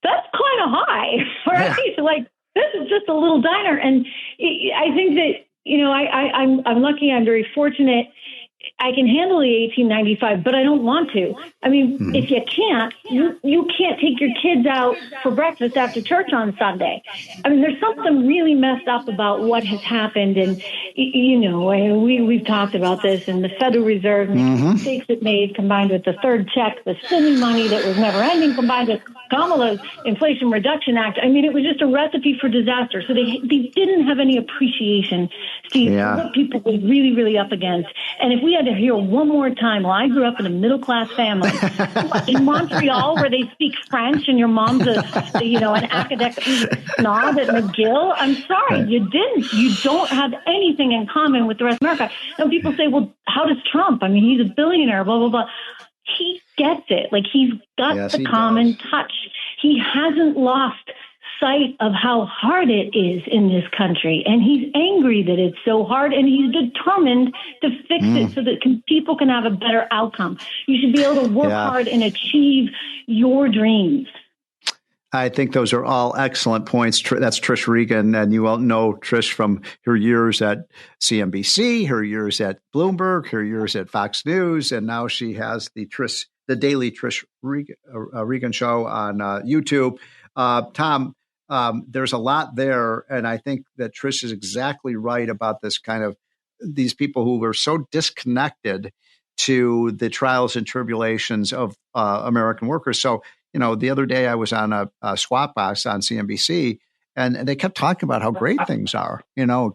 Speaker 11: that's kind of high, right?
Speaker 4: Yeah.
Speaker 11: Like, this is just a little diner, and I think that. I'm lucky. I'm very fortunate. I can handle the $18.95, but I don't want to. I mean, if you can't, you can't take your kids out for breakfast after church on Sunday. I mean, there's something really messed up about what has happened. And, we've talked about this, and the Federal Reserve and the mistakes it made, combined with the third check, the silly money that was never ending, combined with Kamala's Inflation Reduction Act. I mean, it was just a recipe for disaster. So they didn't have any appreciation, Steve, for what people were really, really up against. And if we had to hear one more time, well, I grew up in a middle-class family in Montreal where they speak French and your mom's an academic snob at McGill. I'm sorry, you didn't. You don't have anything in common with the rest of America. And people say, well, how does Trump? I mean, he's a billionaire, blah, blah, blah. He gets it. Like, he's got the common touch. He hasn't lost sight of how hard it is in this country, and he's angry that it's so hard, and he's determined to fix it so that people can have a better outcome. You should be able to work hard and achieve your dreams.
Speaker 4: I think those are all excellent points. That's Trish Regan, and you all know Trish from her years at CNBC, her years at Bloomberg, her years at Fox News, and now she has the daily Trish Regan show on YouTube. Tom, there's a lot there, and I think that Trish is exactly right about this kind of these people who were so disconnected to the trials and tribulations of American workers. So, the other day I was on a Squawk Box on CNBC, and they kept talking about how great things are.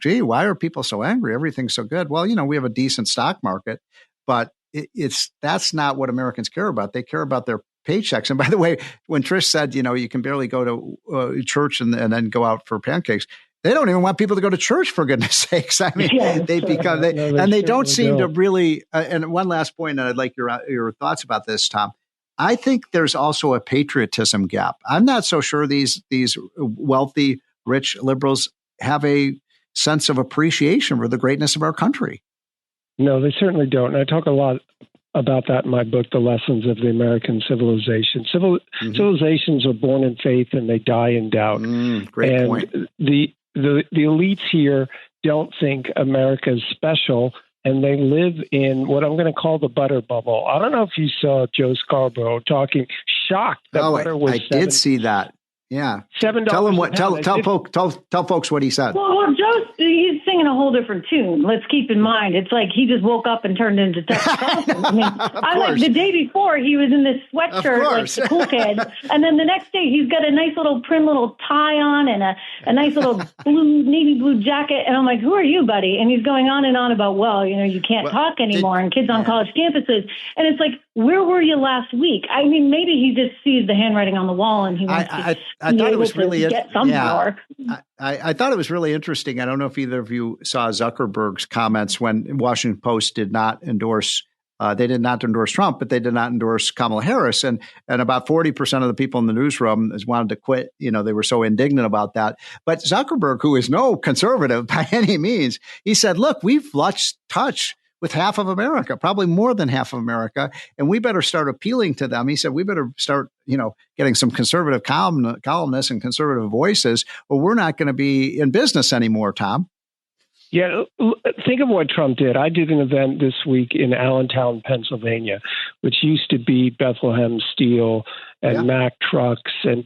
Speaker 4: Gee, why are people so angry? Everything's so good. Well, we have a decent stock market, but that's not what Americans care about. They care about their paychecks. And by the way, when Trish said, you can barely go to church and then go out for pancakes, they don't even want people to go to church, for goodness sakes. I mean, they don't seem to really. And one last point, and I'd like your thoughts about this, Tom. I think there's also a patriotism gap. I'm not so sure these wealthy, rich liberals have a sense of appreciation for the greatness of our country.
Speaker 12: No, they certainly don't. And I talk a lot about that in my book, The Lessons of the American Civilization. Civilizations are born in faith and they die in doubt.
Speaker 4: Great point.
Speaker 12: The elites here don't think America is special, and they live in what I'm going to call the butter bubble. I don't know if you saw Joe Scarborough talking, shocked that butter was
Speaker 4: I did see that. Yeah.
Speaker 12: $7.
Speaker 4: Tell him what. Tell folks what he said.
Speaker 11: Well, he's singing a whole different tune. Let's keep in mind, it's like he just woke up and turned into Texas Carlson. I mean, like the day before he was in this sweatshirt like the cool kid, and then the next day he's got a nice little prim little tie on and a nice little navy blue jacket, and I'm like, who are you, buddy? And he's going on and on about, you can't talk anymore, and kids on college campuses, and it's like, where were you last week? I mean, maybe he just sees the handwriting on the wall and he wants
Speaker 4: I thought it was really
Speaker 11: get some power.
Speaker 4: I thought it was really interesting. I don't know if either of you saw Zuckerberg's comments when Washington Post did not endorse. They did not endorse Trump, but they did not endorse Kamala Harris, and about 40% of the people in the newsroom wanted to quit. They were so indignant about that. But Zuckerberg, who is no conservative by any means, he said, "Look, we've lost touch with half of America, probably more than half of America, and we better start appealing to them." He said, we better start, getting some conservative columnists and conservative voices, or we're not going to be in business anymore, Tom.
Speaker 12: Yeah, think of what Trump did. I did an event this week in Allentown, Pennsylvania, which used to be Bethlehem Steel and Mack Trucks, and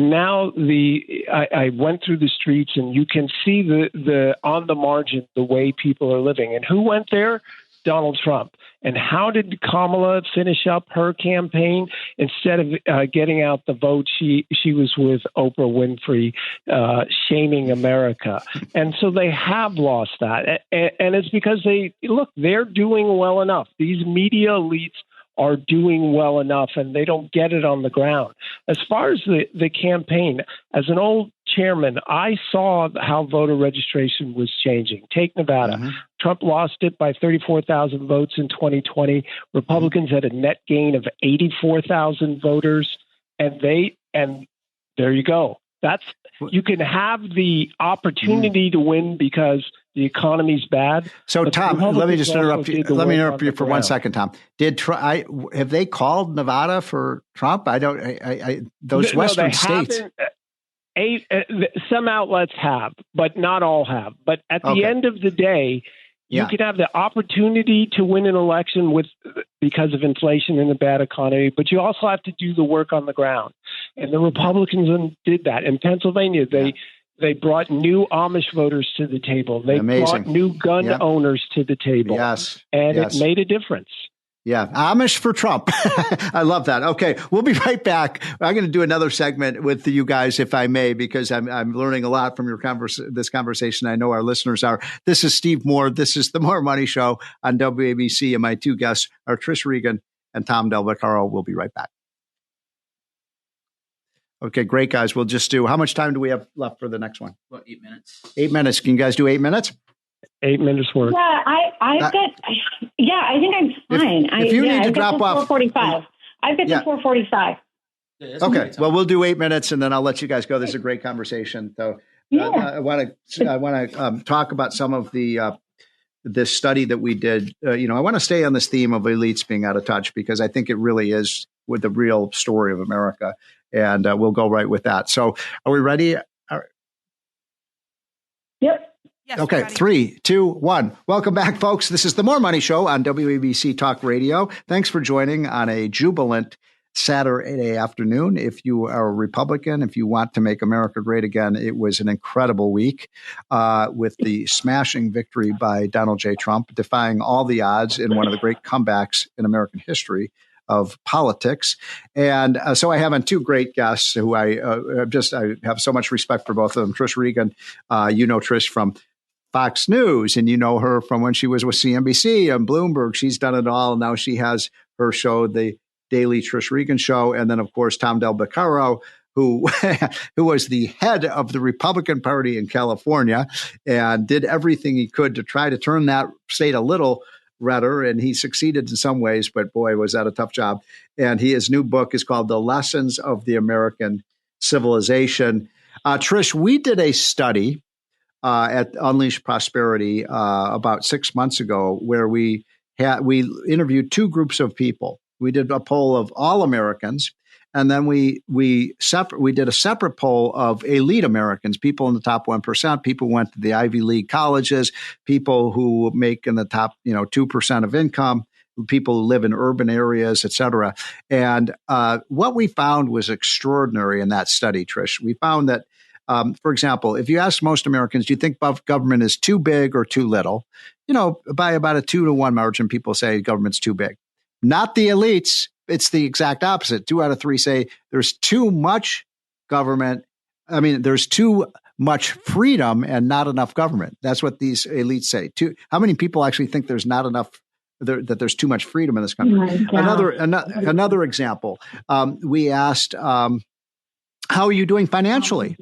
Speaker 12: now I went through the streets, and you can see the on the margin the way people are living. And who went there? Donald Trump. And how did Kamala finish up her campaign? Instead of getting out the vote, she was with Oprah Winfrey, shaming America. And so they have lost that. And it's because they're doing well enough. These media elites are doing well enough, and they don't get it on the ground. As far as the campaign, as an old chairman, I saw how voter registration was changing. Take Nevada.
Speaker 4: Mm-hmm.
Speaker 12: Trump lost it by 34,000 votes in 2020. Republicans had a net gain of 84,000 voters, and there you go. You can have the opportunity to win because the economy's bad.
Speaker 4: So, Tom, let me just interrupt you. Let me interrupt you for 1 second, Tom. Have they called Nevada for Trump? Those Western states.
Speaker 12: Some outlets have, but not all have. But at the end of the day, you can have the opportunity to win an election because of inflation and a bad economy, but you also have to do the work on the ground. And the Republicans did that. In Pennsylvania, they brought new Amish voters to the table. They brought new gun owners to the table.
Speaker 4: Yes.
Speaker 12: And it made a difference.
Speaker 4: Yeah, Amish for Trump. I love that. Okay, we'll be right back. I'm going to do another segment with you guys, if I may, because I'm learning a lot from this conversation. I know our listeners are. This is Steve Moore. This is the More Money Show on WABC, and my two guests are Trish Regan and Tom Del Vaccaro. We'll be right back. Okay, great, guys. We'll just do. How much time do we have left for the next one?
Speaker 13: About 8 minutes.
Speaker 4: 8 minutes. Can you guys do 8 minutes?
Speaker 12: 8 minutes worth.
Speaker 11: Yeah, I think I'm fine.
Speaker 4: If you need to drop off,
Speaker 11: 4:45. I've got to 4:45.
Speaker 4: Okay, well, we'll do 8 minutes, and then I'll let you guys go. This is a great conversation. So, I want to talk about some of this study that we did. I want to stay on this theme of elites being out of touch because I think it really is with the real story of America, and we'll go right with that. So, are we ready?
Speaker 11: Yep.
Speaker 8: Yes,
Speaker 4: okay, 3, 2, 1. Welcome back, folks. This is the More Money Show on WABC Talk Radio. Thanks for joining on a jubilant Saturday afternoon. If you are a Republican, if you want to make America great again, it was an incredible week with the smashing victory by Donald J. Trump, defying all the odds in one of the great comebacks in American history of politics. And so I have on two great guests who I have so much respect for both of them. Trish Regan, you know Trish from Fox News, and you know her from when she was with CNBC and Bloomberg. She's done it all. Now she has her show, the Daily Trish Regan Show. And then, of course, Tom Del Vaccaro, who was the head of the Republican Party in California and did everything he could to try to turn that state a little redder. And he succeeded in some ways, but boy, was that a tough job. And his new book is called The Lessons of the American Civilization. Trish, we did a study at Unleash Prosperity about 6 months ago, where we interviewed two groups of people. We did a poll of all Americans, and then we did a separate poll of elite Americans, people in the top 1%, people who went to the Ivy League colleges, people who make in the top 2% of income, people who live in urban areas, et cetera. And what we found was extraordinary in that study, Trish. We found that for example, if you ask most Americans, do you think government is too big or too little? By about a 2-to-1 margin, people say government's too big. Not the elites. It's the exact opposite. 2 out of 3 say there's too much government. I mean, there's too much freedom and not enough government. That's what these elites say. How many people actually think there's not enough, that there's too much freedom in this country? Another example, we asked, how are you doing financially?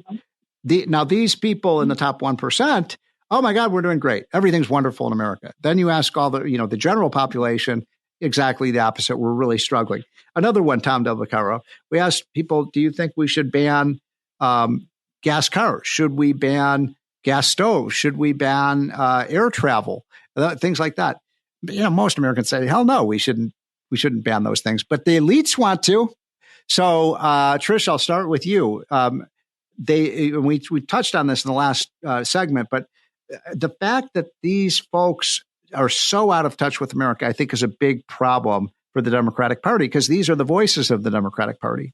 Speaker 4: Now, these people in the top 1%, oh my God, we're doing great. Everything's wonderful in America. Then you ask all the general population, exactly the opposite. We're really struggling. Another one, Tom Del Vaccaro, we asked people, do you think we should ban gas cars? Should we ban gas stoves? Should we ban air travel? Things like that. Most Americans say, hell no, we shouldn't ban those things. But the elites want to. So, Trish, I'll start with you. We touched on this in the last segment, but the fact that these folks are so out of touch with America, I think, is a big problem for the Democratic Party, because these are the voices of the Democratic Party.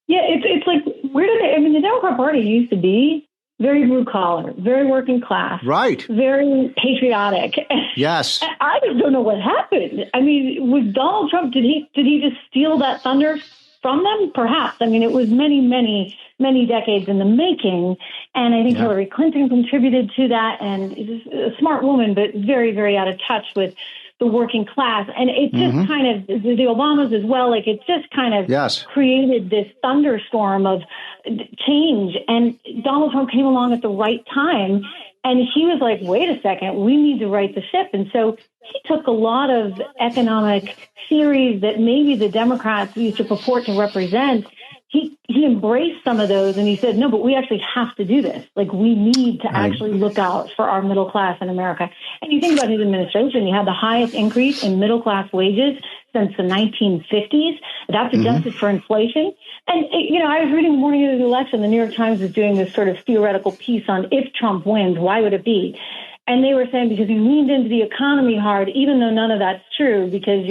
Speaker 11: Yeah, it's like, the Democratic Party used to be very blue collar, very working class,
Speaker 4: right?
Speaker 11: Very patriotic.
Speaker 4: Yes.
Speaker 11: I just don't know what happened. I mean, was Donald Trump, did he just steal that thunder from them? Perhaps. I mean, it was many, many, many decades in the making. And I think Hillary Clinton contributed to that, and is a smart woman, but very, very out of touch with the working class. And it just kind of, the Obamas as well, like it just kind of created this thunderstorm of change. And Donald Trump came along at the right time. And he was like, wait a second, we need to right the ship. And so he took a lot of economic theories that maybe the Democrats used to purport to represent. He embraced some of those and he said, no, but we actually have to do this. Like, we need to actually look out for our middle class in America. And you think about his administration, he had the highest increase in middle class wages since the 1950s. That's adjusted for inflation. And, I was reading the morning of the election, the New York Times was doing this sort of theoretical piece on if Trump wins, why would it be? And they were saying because he leaned into the economy hard, even though none of that's true, because,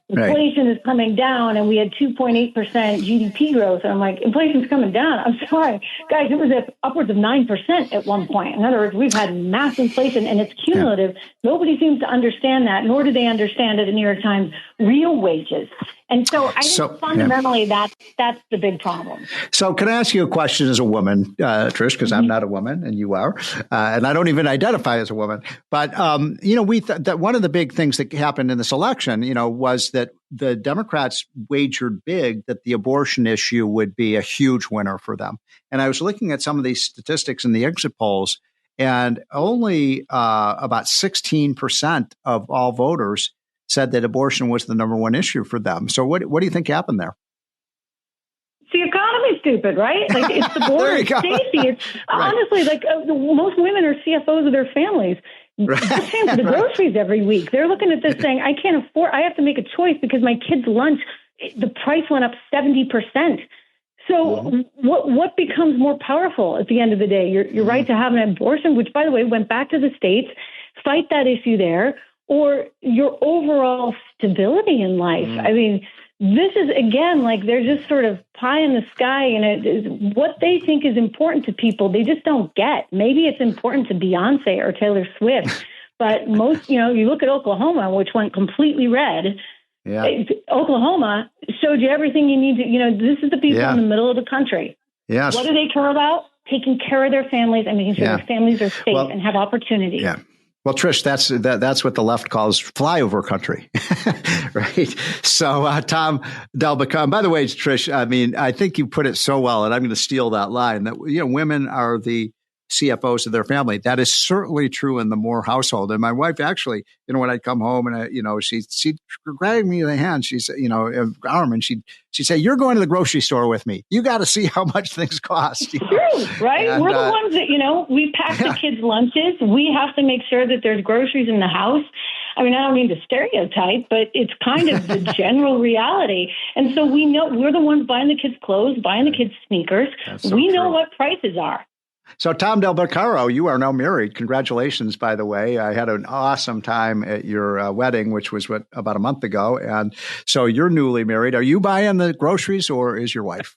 Speaker 11: inflation is coming down and we had 2.8% GDP growth. And I'm like, inflation's coming down. I'm sorry, guys, it was at upwards of 9% at one point. In other words, we've had mass inflation and it's cumulative. Nobody seems to understand that, nor do they understand at the New York Times real wages. And so I think fundamentally that's the big problem.
Speaker 4: So can I ask you a question as a woman, Trish, because I'm not a woman and you are, and I don't even identify as a woman. But, we thought that one of the big things that happened in this election, was that the Democrats wagered big that the abortion issue would be a huge winner for them. And I was looking at some of these statistics in the exit polls, and only about 16% of all voters said that abortion was the number one issue for them. So what do you think happened there?
Speaker 11: The economy's stupid, right? Like, it's the border safety. It's honestly like most women are CFOs of their families. They're paying for the groceries every week. They're looking at this saying, I can't afford, I have to make a choice because my kid's lunch, the price went up 70%. So what becomes more powerful at the end of the day? Your right to have an abortion, which, by the way, went back to the states, fight that issue there, or your overall stability in life. I mean, this is, again, like they're just sort of pie in the sky, and it is what they think is important to people. They just don't get. Maybe it's important to Beyonce or Taylor Swift, but most, you look at Oklahoma, which went completely red. Yeah. Oklahoma showed you everything you need to, this is the people in the middle of the country.
Speaker 4: Yes.
Speaker 11: What do they care about? Taking care of their families and making sure their families are safe and have opportunity.
Speaker 4: Yeah. Well, Trish, that's what the left calls flyover country, right? So, Tom Del Becca, by the way, Trish, I mean, I think you put it so well, and I'm going to steal that line that, women are the CFOs of their family. That is certainly true in the Moore household. And my wife actually, when I'd come home and she'd grab me in the hand, she's, arm, and she'd say, "You're going to the grocery store with me. You got to see how much things cost."
Speaker 11: True, right? And, we're the ones that, we pack the kids' lunches. We have to make sure that there's groceries in the house. I mean, I don't mean to stereotype, but it's kind of the general reality. And so we know we're the ones buying the kids' clothes, buying the kids' sneakers. We know what prices are.
Speaker 4: So, Tom Del Beccaro, you are now married. Congratulations, by the way. I had an awesome time at your wedding, which was about a month ago. And so you're newly married. Are you buying the groceries, or is your wife?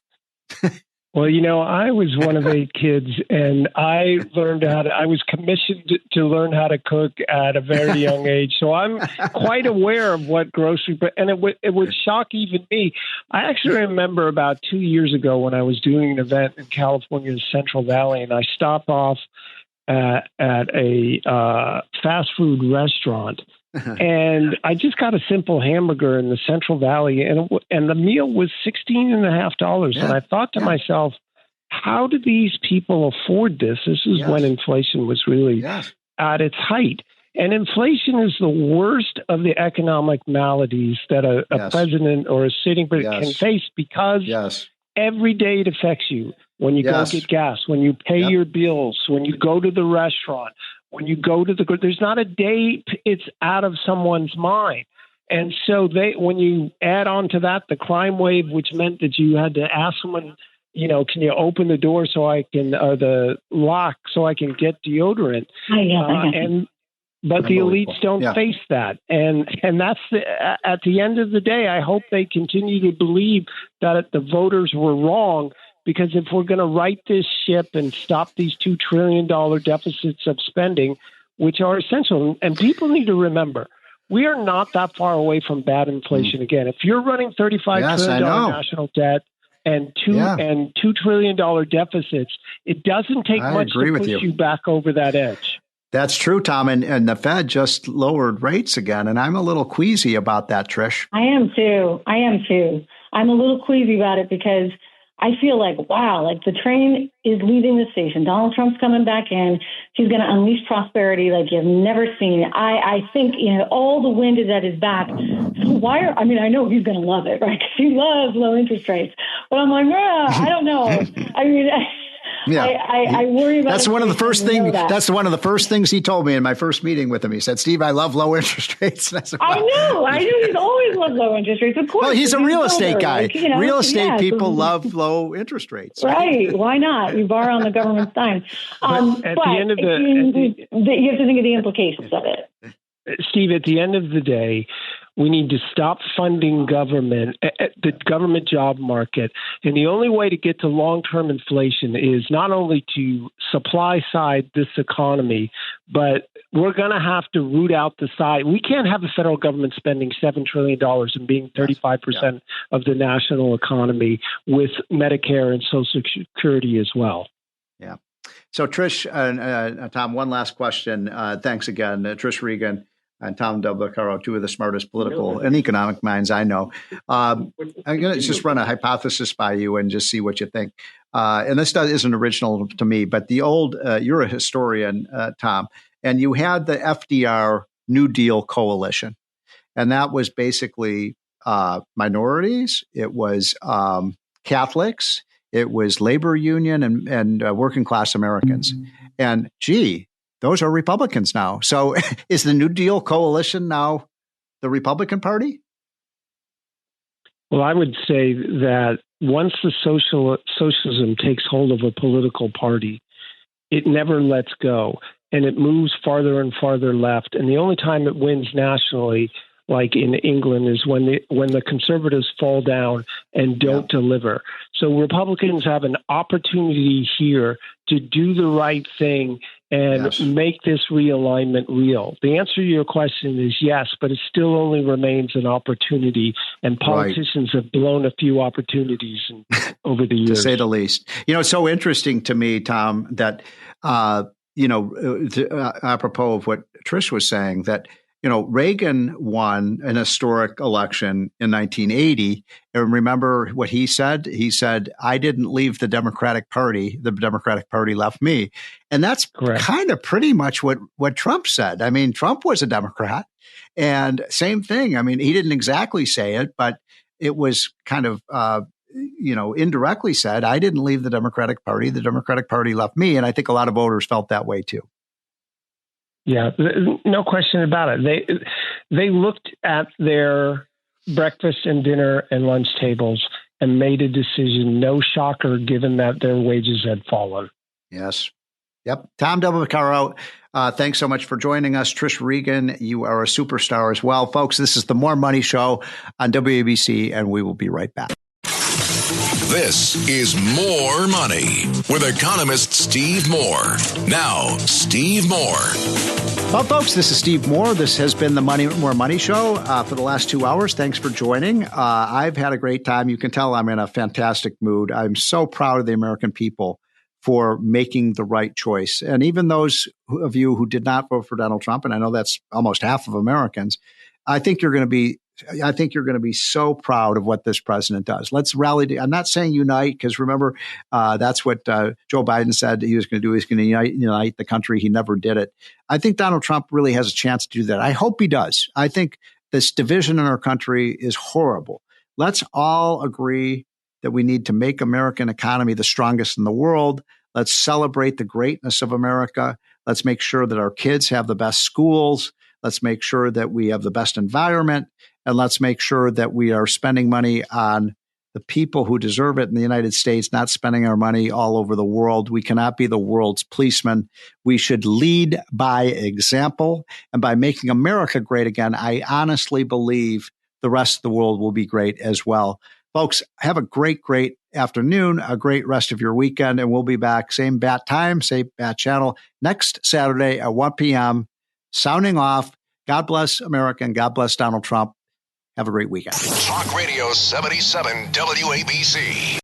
Speaker 12: Well, I was one of 8 kids, and I was commissioned to learn how to cook at a very young age. So I'm quite aware of what and it would shock even me. I actually remember about 2 years ago when I was doing an event in California's Central Valley, and I stopped off at a fast food restaurant. And I just got a simple hamburger in the Central Valley, and the meal was $16.50. And I thought to myself, how do these people afford this? This is when inflation was really at its height. And inflation is the worst of the economic maladies that a president or a sitting president can face, because every day it affects you. When you go get gas, when you pay your bills, when you go to the restaurant, when you go to there's not a day it's out of someone's mind. And so when you add on to that the crime wave, which meant that you had to ask someone, can you open the door so I can, the lock so I can get deodorant? But the elites don't face that. And that's at the end of the day, I hope they continue to believe that the voters were wrong. Because if we're going to right this ship and stop these $2 trillion deficits of spending, which are essential, and people need to remember, we are not that far away from bad inflation again. If you're running $35 trillion national debt and $2 trillion deficits, it doesn't take much to push you back over that edge.
Speaker 4: That's true, Tom. And the Fed just lowered rates again. And I'm a little queasy about that, Trish.
Speaker 11: I am too. I'm a little queasy about it because I feel like, wow, like the train is leaving the station. Donald Trump's coming back in. He's going to unleash prosperity like you've never seen. I think, all the wind is at his back. So I know he's going to love it, right? Because he loves low interest rates. But I'm like, I don't know.
Speaker 4: Yeah.
Speaker 11: I worry about
Speaker 4: that's one of the first things. That's one of the first things he told me in my first meeting with him. He said, "Steve, I love low interest rates." And I said,
Speaker 11: I know. He's always loved low interest rates. Of course.
Speaker 4: Well, he's a real estate guy.
Speaker 11: Like,
Speaker 4: real estate people love low interest rates.
Speaker 11: Right? Why not? You borrow on the government's dime.
Speaker 12: But the end of
Speaker 11: you have to think of the implications of it.
Speaker 12: Steve, at the end of the day, we need to stop funding government, the government job market. And the only way to get to long-term inflation is not only to supply side this economy, but we're going to have to root out the side. We can't have the federal government spending $7 trillion and being 35% of the national economy with Medicare and Social Security as well.
Speaker 4: Yeah. So Trish and Tom, one last question. Thanks again. Trish Regan and Tom Del-Beccaro, two of the smartest political and economic minds I know. I'm going to just run a hypothesis by you and just see what you think. And this isn't original to me, but the old, you're a historian, Tom, and you had the FDR New Deal coalition. And that was basically minorities. It was Catholics. It was labor union and working class Americans. And those are Republicans now. So is the New Deal coalition now the Republican Party?
Speaker 12: Well, I would say that once the socialism takes hold of a political party, it never lets go, and it moves farther and farther left. And the only time it wins nationally, like in England, is when the conservatives fall down and don't deliver. So Republicans have an opportunity here to do the right thing and make this realignment real. The answer to your question is yes, but it still only remains an opportunity, and politicians have blown a few opportunities over the years.
Speaker 4: To say the least. It's so interesting to me, Tom, that, apropos of what Trish was saying, that Reagan won an historic election in 1980. And remember what he said? He said, "I didn't leave the Democratic Party. The Democratic Party left me." And that's kind of pretty much what Trump said. I mean, Trump was a Democrat. And same thing. I mean, he didn't exactly say it, but it was kind of, indirectly said, "I didn't leave the Democratic Party. The Democratic Party left me." And I think a lot of voters felt that way, too.
Speaker 12: Yeah, no question about it. They looked at their breakfast and dinner and lunch tables and made a decision. No shocker, given that their wages had fallen.
Speaker 4: Yes. Yep. Tom Del-Beccaro, thanks so much for joining us. Trish Regan, you are a superstar as well. Folks, this is the More Money Show on WABC, and we will be right back.
Speaker 2: This is More Money with economist Steve Moore. Now, Steve Moore.
Speaker 4: Well, folks, this is Steve Moore. This has been the More Money Show for the last 2 hours. Thanks for joining. I've had a great time. You can tell I'm in a fantastic mood. I'm so proud of the American people for making the right choice. And even those of you who did not vote for Donald Trump, and I know that's almost half of Americans, I think you're going to be so proud of what this president does. Let's rally. I'm not saying unite, because remember, that's what Joe Biden said he was going to do. He's going to unite the country. He never did it. I think Donald Trump really has a chance to do that. I hope he does. I think this division in our country is horrible. Let's all agree that we need to make American economy the strongest in the world. Let's celebrate the greatness of America. Let's make sure that our kids have the best schools. Let's make sure that we have the best environment. And let's make sure that we are spending money on the people who deserve it in the United States, not spending our money all over the world. We cannot be the world's policeman. We should lead by example. And by making America great again, I honestly believe the rest of the world will be great as well. Folks, have a great, great afternoon, a great rest of your weekend, and we'll be back same bat time, same bat channel next Saturday at 1 p.m. Sounding off. God bless America and God bless Donald Trump. Have a great weekend.
Speaker 2: Talk Radio 77 WABC.